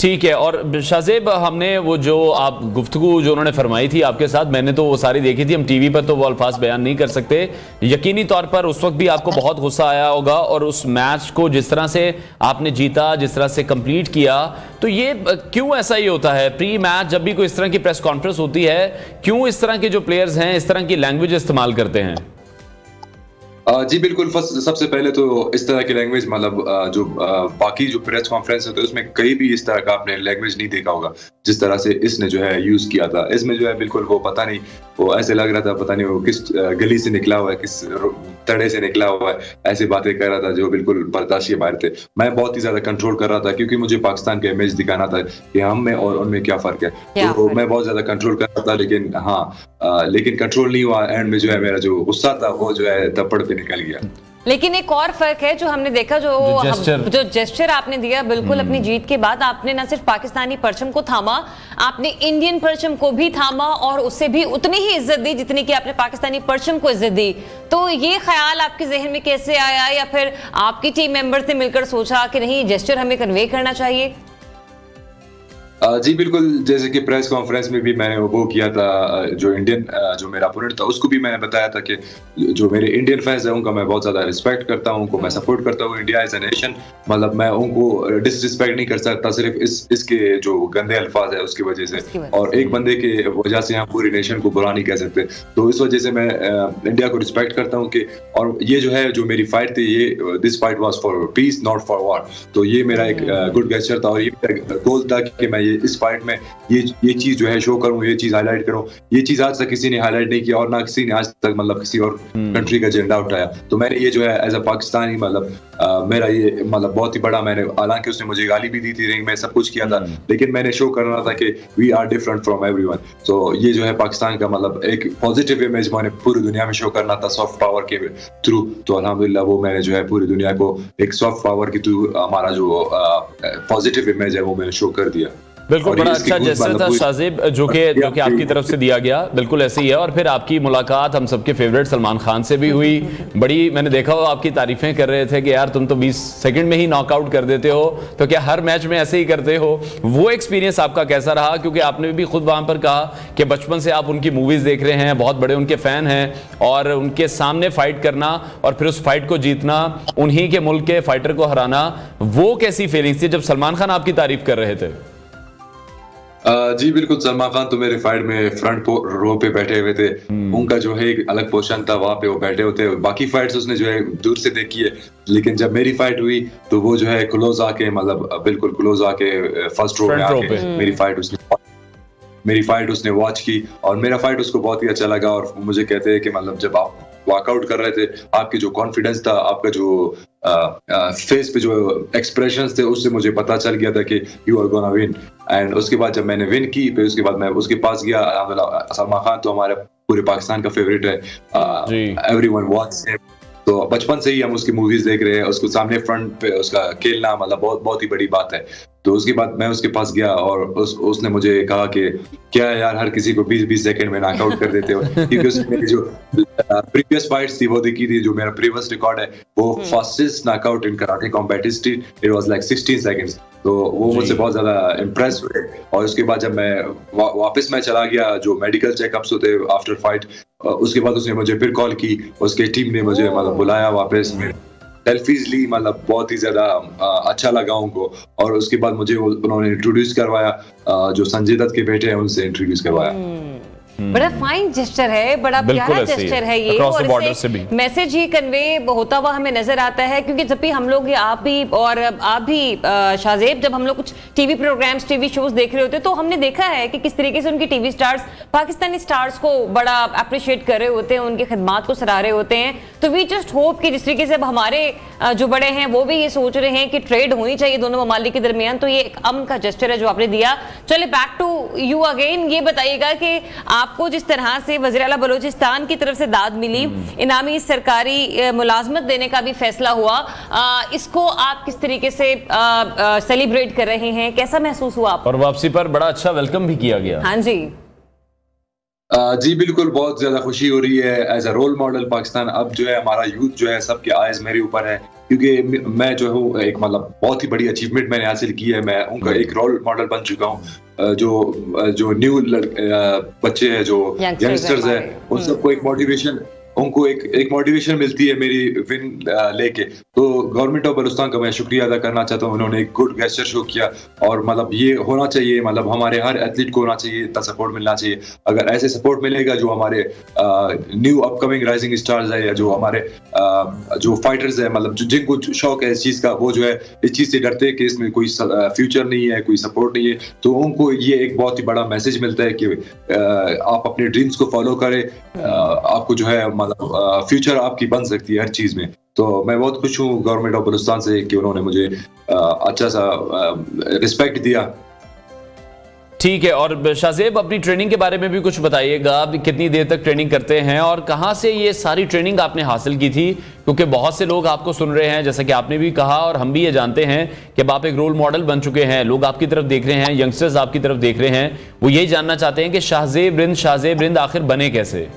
ठीक है। और शाहजेब, हमने वो जो आप गुफ्तगू जो उन्होंने फरमाई थी आपके साथ, मैंने तो वो सारी देखी थी, हम टीवी पर तो वो अल्फाज बयान नहीं कर सकते। यकीनी तौर पर उस वक्त भी आपको बहुत गुस्सा आया होगा और उस मैच को जिस तरह से आपने जीता, जिस तरह से कंप्लीट किया, तो ये क्यों ऐसा ही होता है प्री मैच जब भी कोई इस तरह की प्रेस कॉन्फ्रेंस होती है, क्यों इस तरह के जो प्लेयर्स हैं इस तरह की लैंग्वेज इस्तेमाल करते हैं? जी बिल्कुल, सबसे पहले तो इस तरह की लैंग्वेज मतलब जो बाकी जो प्रेस कॉन्फ्रेंस होते हैं उसमें कहीं भी इस तरह का आपने लैंग्वेज नहीं देखा होगा जिस तरह से इसने जो है यूज किया था। इसमें जो है बिल्कुल वो पता नहीं, वो ऐसे लग रहा था पता नहीं वो किस गली से निकला हुआ है, किस तड़े से निकला हुआ है, ऐसी बातें कर रहा था जो बिल्कुल बर्दाश्त के बाहर थे। मैं बहुत ही ज्यादा कंट्रोल कर रहा था क्योंकि मुझे पाकिस्तान का इमेज दिखाना था कि हम में और उनमें क्या फर्क है, तो मैं बहुत ज्यादा कंट्रोल कर रहा था, लेकिन लेकिन कंट्रोल नहीं हुआ। एंड में जो है मेरा जो गुस्सा था वो जो है थप्पड़ पे निकल गया। लेकिन एक और फर्क है जो हमने देखा, जो जेस्चर आपने दिया बिल्कुल अपनी जीत के बाद, आपने न सिर्फ पाकिस्तानी परचम को थामा, आपने इंडियन परचम को भी थामा और उससे भी उतनी ही इज्जत दी जितनी कि आपने पाकिस्तानी परचम को इज्जत दी। तो ये ख्याल आपके जहन में कैसे आया, या फिर आपकी टीम मेंबर्स ने मिलकर सोचा कि नहीं जेस्चर हमें कन्वे करना चाहिए? जी बिल्कुल, जैसे कि प्रेस कॉन्फ्रेंस में भी मैंने वो किया था, जो इंडियन जो मेरा अपोनेंट था उसको भी मैंने बताया था कि जो मेरे इंडियन फैंस हैं उनका मैं बहुत ज़्यादा रिस्पेक्ट करता हूं, उनको मैं सपोर्ट करता हूं। इंडिया एज ए नेशन, मतलब मैं उनको डिसरिस्पेक्ट नहीं कर सकता सिर्फ इसके जो गंदे अल्फाज है उसकी वजह से, और एक बंदे के वजह से हम पूरी नेशन को बुरा नहीं कह सकते। तो इस वजह से मैं इंडिया को रिस्पेक्ट करता हूँ कि, और ये जो है जो मेरी फाइट थी, ये this fight was for piece not for war. तो ये मेरा एक गुड गेस्चर था, और ये गोल था कि मैं इस फाइट में ये चीज जो है शो करूं, ये चीज हाईलाइट करूं। ये चीज आज तक किसी ने हाईलाइट नहीं किया, और ना किसी ने आज तक मतलब किसी और कंट्री का एजेंडा उठाया। तो मैंने ये जो है एज अ पाकिस्तानी, मतलब मेरा ये मतलब बहुत ही बड़ा, मैंने हालांकि उसने मुझे गाली भी दी थी, रिंग में सब कुछ किया था, लेकिन मैंने शो करना था कि we are different from everyone. तो ये जो है पाकिस्तान का मतलब एक पॉजिटिव इमेज मैंने पूरी दुनिया में शो करना था सॉफ्ट पावर के थ्रू। तो अल्हम्दुलिल्लाह वो मैंने जो है पूरी दुनिया को एक सॉफ्ट पावर के थ्रू हमारा जो पॉजिटिव इमेज है वो मैंने शो कर दिया। बिल्कुल, बड़ा अच्छा जेस्चर था शाहजेब जो कि आपकी तरफ से दिया गया, बिल्कुल ऐसे ही है। और फिर आपकी मुलाकात हम सबके फेवरेट सलमान खान से भी हुई, बड़ी मैंने देखा हो आपकी तारीफें कर रहे थे कि यार तुम तो 20 सेकंड में ही नॉकआउट कर देते हो, तो क्या हर मैच में ऐसे ही करते हो? वो एक्सपीरियंस आपका कैसा रहा? क्योंकि आपने भी खुद वहां पर कहा कि बचपन से आप उनकी मूवीज देख रहे हैं, बहुत बड़े उनके फैन हैं, और उनके सामने फाइट करना और फिर उस फाइट को जीतना, उन्हीं के मुल्क के फाइटर को हराना, वो कैसी फीलिंग्स थी जब सलमान खान आपकी तारीफ कर रहे थे? जी बिल्कुल, सलमान खान तो मेरे फाइट में फ्रंट रो पे बैठे हुए थे। उनका जो है एक अलग पोजीशन था, वहां पे वो बैठे होते। बाकी फाइट्स उसने जो है दूर से देखी है, लेकिन जब मेरी फाइट हुई तो वो जो है क्लोज आके, मतलब बिल्कुल क्लोज आके फर्स्ट रो में आके मेरी फाइट उसने वॉच की, और मेरा फाइट उसको बहुत ही अच्छा लगा। और मुझे कहते हैं कि मतलब जब आप वॉकआउट कर रहे थे, आपके जो कॉन्फिडेंस था, आपका जो फेस पे जो एक्सप्रेशंस थे, उससे मुझे पता चल गया था कि you are gonna win. And उसके बाद जब मैंने विन की, फिर उसके बाद मैं उसके पास गया। सलमान खान तो हमारे पूरे पाकिस्तान का फेवरेट है, एवरीवन वॉच हिम। तो बचपन से ही हम उसकी मूवीज देख रहे हैं, उसको सामने फ्रंट पे उसका खेलना मतलब बहुत ही बड़ी बात है। तो उसके बाद मैं उसके पास गया, और उसने मुझे कहा कि क्या यार हर किसी को 20-20 सेकंड में नॉकआउट कर देते हो, क्योंकि उसने जो प्रीवियस फाइट्स थी वो देखी थी। जो मेरा प्रीवियस रिकॉर्ड है वो fastest knockout in karate combat history, it was like 16 seconds. तो वो मुझसे बहुत ज्यादा इम्प्रेस हुए। और उसके बाद जब मैं वापस मैं चला गया, जो मेडिकल चेकअप्स होते आफ्टर फाइट, उसके बाद उसने मुझे फिर कॉल की, उसके टीम ने मुझे मतलब बुलाया वापस, सेल्फीज ली, मतलब बहुत ही ज्यादा अच्छा लगा उनको। और उसके बाद मुझे उन्होंने इंट्रोड्यूस करवाया, जो संजय दत्त के बेटे हैं उनसे इंट्रोड्यूस करवाया। बड़ा फाइन जेस्चर है, बड़ा प्यारा जेस्चर है ये, और इससे मैसेज ही कन्वे होता हुआ हमें नजर आता है। क्योंकि जब भी हम लोग, आप भी और आप भी शाहजेब, जब हम लोग कुछ टीवी प्रोग्राम्स, टीवी शोज देख रहे होते हैं, तो हमने देखा है कि किस तरीके से उनके टीवी स्टार्स पाकिस्तानी स्टार्स को बड़ा अप्रिशिएट कर रहे होते हैं, उनकी खिदमात को सराह रहे होते हैं। तो वी जस्ट होप कि जिस तरीके से अब हमारे जो बड़े हैं वो भी ये सोच रहे हैं कि ट्रेड होनी चाहिए दोनों ममालिक के दरमियान, तो ये एक अमन का जेस्चर है जो आपने दिया। चले बैक टू यू अगेन, ये बताइएगा कि आपको जिस तरह से वज़ीर आला बलूचिस्तान की तरफ से दाद मिली, इनामी सरकारी मुलाजमत देने का भी फैसला हुआ, इसको आप किस तरीके से सेलिब्रेट कर रहे हैं, कैसा महसूस हुआ आपको? और वापसी पर बड़ा अच्छा वेलकम भी किया गया। हाँ जी जी बिल्कुल, बहुत ज्यादा खुशी हो रही है। As a role model Pakistan, अब जो है हमारा यूथ जो है सबके आइज मेरे ऊपर है, क्योंकि मैं जो हूँ एक मतलब बहुत ही बड़ी अचीवमेंट मैंने हासिल की है। मैं उनका एक रोल मॉडल बन चुका हूँ। जो न्यू बच्चे हैं, जो यंगस्टर्स हैं, उन सबको एक मोटिवेशन, उनको एक मोटिवेशन मिलती है मेरी विन लेके। तो गवर्नमेंट ऑफ बलूचिस्तान का मैं शुक्रिया अदा करना चाहता हूँ, उन्होंने एक गुड गेस्चर शो किया। और मतलब ये होना चाहिए, मतलब हमारे हर एथलीट को होना चाहिए, इतना सपोर्ट मिलना चाहिए। अगर ऐसे सपोर्ट मिलेगा, जो हमारे न्यू अपकमिंग राइजिंग स्टार्स है, या जो हमारे जो फाइटर्स है, मतलब जिनको शौक है इस चीज का, वो जो है इस चीज से डरते हैं कि इसमें कोई फ्यूचर नहीं है, कोई सपोर्ट नहीं है, तो उनको ये एक बहुत ही बड़ा मैसेज मिलता है कि आप अपने ड्रीम्स को फॉलो करें, आपको जो है मतलब फ्यूचर आपकी बन सकती है हर चीज में। तो मैं बहुत खुश हूँ गवर्नमेंट ऑफ बलूचिस्तान से कि उन्होंने मुझे अच्छा सा रिस्पेक्ट दिया। ठीक है, और शाहजेब अपनी ट्रेनिंग के बारे में भी कुछ बताइएगा। आप कितनी देर तक ट्रेनिंग करते हैं और कहाँ से ये सारी ट्रेनिंग आपने हासिल की थी? क्योंकि बहुत से लोग आपको सुन रहे हैं, जैसा कि आपने भी कहा और हम भी ये जानते हैं कि अब आप एक रोल मॉडल बन चुके हैं, लोग आपकी तरफ देख रहे हैं, यंगस्टर्स आपकी तरफ देख रहे हैं, वो यही जानना चाहते हैं कि शाहजेब रिंद आखिर बने कैसे?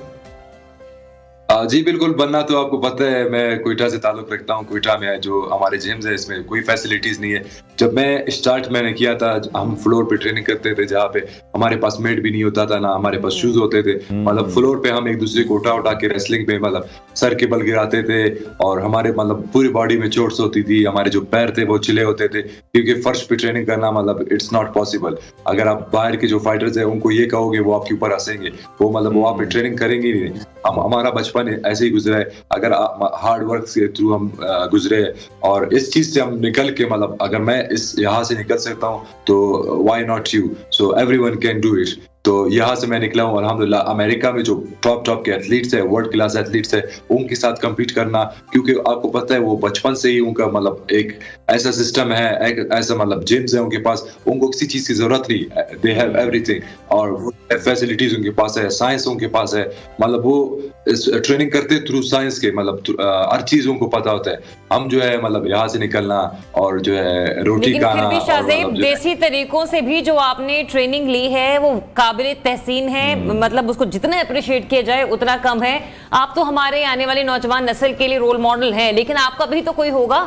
जी बिल्कुल, बनना तो आपको पता है, मैं क्वेटा से ताल्लुक रखता हूँ। क्वेटा में जो हमारे जिम्स है इसमें कोई फैसिलिटीज नहीं है। जब मैंने किया था, हम फ्लोर पे ट्रेनिंग करते थे, जहाँ पे हमारे पास मेट भी नहीं होता था, ना हमारे पास शूज होते थे। मतलब फ्लोर पे हम एक दूसरे को उठा के रेसलिंग पे मतलब सर के बल गिराते थे, और हमारे मतलब पूरी बॉडी में चोट्स होती थी। हमारे जो पैर थे वो छिले होते थे, क्योंकि फर्श पे ट्रेनिंग करना मतलब इट्स नॉट पॉसिबल। अगर आप बाहर के जो फाइटर्स है उनको ये कहोगे, वो आपके ऊपर हंसेंगे, वो मतलब वहाँ पे ट्रेनिंग करेंगे नहीं। हमारा बचपन ऐसे ही गुजरा है। अगर हार्ड वर्क के थ्रू हम गुजरे, और इस चीज से हम निकल के मतलब अगर मैं इस यहाँ से निकल सकता हूँ तो why not you. So everyone can do it. तो यहाँ से मैं निकला हूँ अल्हम्दुलिल्लाह। अमेरिका में जो टॉप के एथलीट्स है, वर्ल्ड क्लास एथलीट्स है, उनके साथ कम्पीट करना, क्योंकि आपको पता है वो बचपन से ही उनका मतलब एक ऐसा सिस्टम है, एक ऐसा मतलब जिम्स है उनके पास, उनको किसी चीज की जरूरत नहीं, दे हैव एवरीथिंग, और फैसिलिटीज उनके पास है, साइंस उनके पास है। मतलब वो ट्रेनिंग करते थ्रू साइंस के, मतलब हर चीज उनको पता होता है। हम जो है मतलब यहाँ से निकलना और जो है रोटी खाना, फिर भी शाहजेब देसी तरीकों से भी जो आपने ट्रेनिंग ली है वो काबिल तहसीन है। मतलब उसको जितना अप्रिशिएट किया जाए उतना कम है। आप तो हमारे आने वाली नौजवान नस्ल के लिए रोल मॉडल हैं, लेकिन आपका भी तो कोई होगा।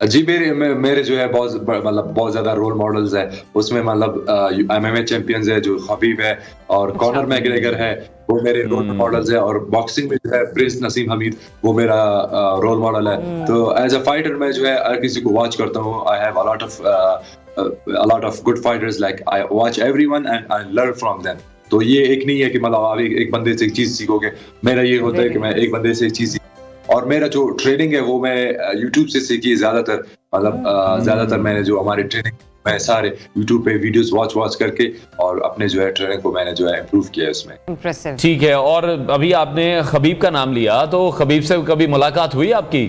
जी मेरे जो है बहुत ज्यादा रोल मॉडल्स है। उसमें मतलब MMA चैंपियंस है जो खबीब है, और कॉनर मैग्रेगर है, वो मेरे रोल मॉडल्स है। और बॉक्सिंग में जो है प्रिंस नसीम हमीद, वो मेरा रोल मॉडल है। तो एज अ फाइटर मैं जो है हर किसी को वॉच करता हूँ। I have a lot of good fighters, like I watch everyone and I learn from them. तो ये एक नहीं है कि मतलब आप एक बंदे से एक चीज सीखोगे। मेरा ये होता है कि मैं एक बंदे से एक चीज, और मेरा जो ट्रेनिंग है वो मैं YouTube से सीखी ज्यादातर। मतलब ज्यादातर मैंने जो हमारे ट्रेनिंग, मैं सारे YouTube पे वीडियोस वॉच करके और अपने जो है ट्रेनिंग को मैंने जो है इम्प्रूव किया है उसमें। ठीक है। और अभी आपने खबीब का नाम लिया, तो खबीब से कभी मुलाकात हुई आपकी?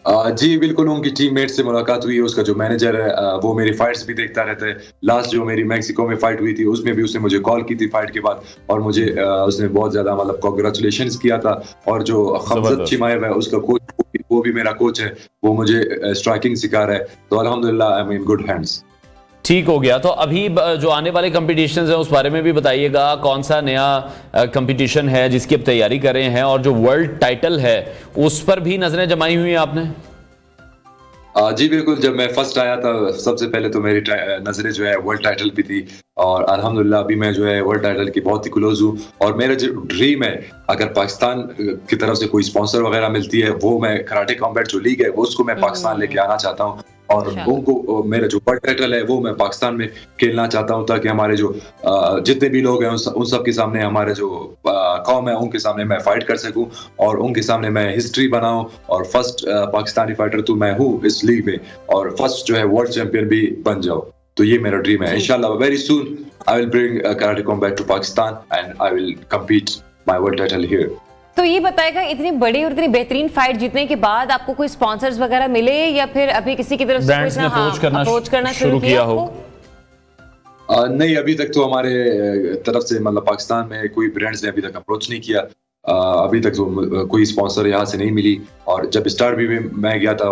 जी बिल्कुल, उनकी टीममेट से मुलाकात हुई है। उसका जो मैनेजर है वो मेरी फाइट्स भी देखता रहता है। लास्ट जो मेरी मैक्सिको में फाइट हुई थी उसमें भी उसने मुझे कॉल की थी फाइट के बाद, और मुझे उसने बहुत ज्यादा मतलब कांग्रेचुलेशंस किया था। और जो खमजत चिमाएव है उसका कोच, वो भी मेरा कोच है, वो मुझे स्ट्राइकिंग सिखा रहा है। तो अल्हम्दुलिल्लाह I am in good hands. ठीक हो गया। तो अभी जो आने वाले कंपटीशंस हैं उस बारे में भी बताइएगा। कौन सा नया कंपटीशन है जिसकी अब तैयारी कर रहे हैं, और जो वर्ल्ड टाइटल है उस पर भी नजरें जमाई हुई हैं आपने? जी बिल्कुल, जब मैं फर्स्ट आया था सबसे पहले तो मेरी नजरें जो है वर्ल्ड टाइटल पे थी, और अल्हम्दुलिल्लाह अभी मैं जो है वर्ल्ड टाइटल की बहुत ही क्लोज हूँ। और मेरा जो ड्रीम है, अगर पाकिस्तान की तरफ से कोई स्पॉन्सर वगैरह मिलती है, वो मैं कराटे कॉम्बैट जो लीग है वो उसको मैं पाकिस्तान लेके आना चाहता हूँ। और उनको मेरा जो वर्ल्ड टाइटल है वो मैं पाकिस्तान में खेलना चाहता हूँ, ताकि हमारे जो जितने भी लोग हैं उन सब के सामने, हमारे जो कौम है उनके सामने मैं फाइट कर सकूं, और उनके सामने मैं हिस्ट्री बनाऊं। और फर्स्ट पाकिस्तानी फाइटर तो मैं हूँ इस लीग में, और फर्स्ट जो है वर्ल्ड चैंपियन भी बन जाऊं। तो ये मेरा ड्रीम है। इंशाल्लाह very soon I will bring karate combat to Pakistan and I will compete my world title here. तो ये बताएगा, इतनी बड़ी और इतनी बेहतरीन फाइट जीतने के बाद आपको कोई स्पॉन्सर्स वगैरह मिले, या फिर अभी किसी की तरफ से अप्रोच करना शुरू किया हो? नहीं, अभी तक तो हमारे तरफ से मतलब पाकिस्तान में कोई ब्रांड्स ने अभी तक अप्रोच नहीं किया। अभी तक तो कोई स्पॉन्सर यहाँ से नहीं मिली। और जब स्टार भी मैं गया था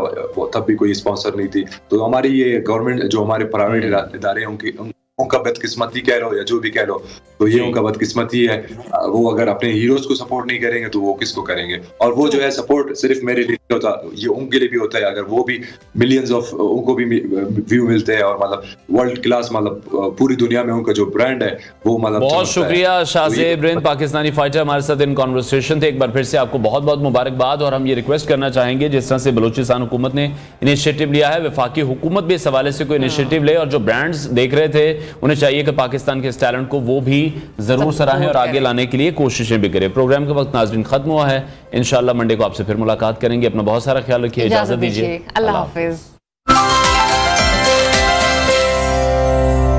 तब भी कोई स्पॉन्सर नहीं थी। तो हमारी ये गवर्नमेंट जो हमारे प्राइवेट इदारे हैं उनका बदकिस्मती कह लो या जो भी कह लो, तो ये उनका बदकिस्मती है। वो अगर अपने हीरोज को सपोर्ट नहीं करेंगे तो वो किसको करेंगे? और वो जो है सपोर्ट सिर्फ मेरे लिए होता, ये उनके लिए भी होता है। अगर वो भी मिलियंस ऑफ उनको भी व्यू मिलते हैं, और मतलब वर्ल्ड क्लास मतलब पूरी दुनिया में उनका जो ब्रांड है वो मतलब। बहुत शुक्रिया शाहजेब रिंद, पाकिस्तानी फाइटर हमारे साथ इन कॉन्वर्सेशन थे। एक बार फिर से आपको बहुत बहुत मुबारकबाद। और हम ये रिक्वेस्ट करना चाहेंगे, जिस तरह से बलूचिस्तान हुकूमत ने इनिशिएटिव लिया है, वफाकी हुकूमत भी इस हवाले से कोई इनिशिएटिव ले, और जो ब्रांड्स देख रहे थे उन्हें चाहिए कि पाकिस्तान के इस टैलेंट को वो भी जरूर सराहें और आगे लाने के लिए कोशिशें भी करें। प्रोग्राम का वक्त नाज़रीन खत्म हुआ है। इंशाल्लाह मंडे को आपसे फिर मुलाकात करेंगे। अपना बहुत सारा ख्याल रखिए, इजाजत दीजिए, अल्लाह हाफिज।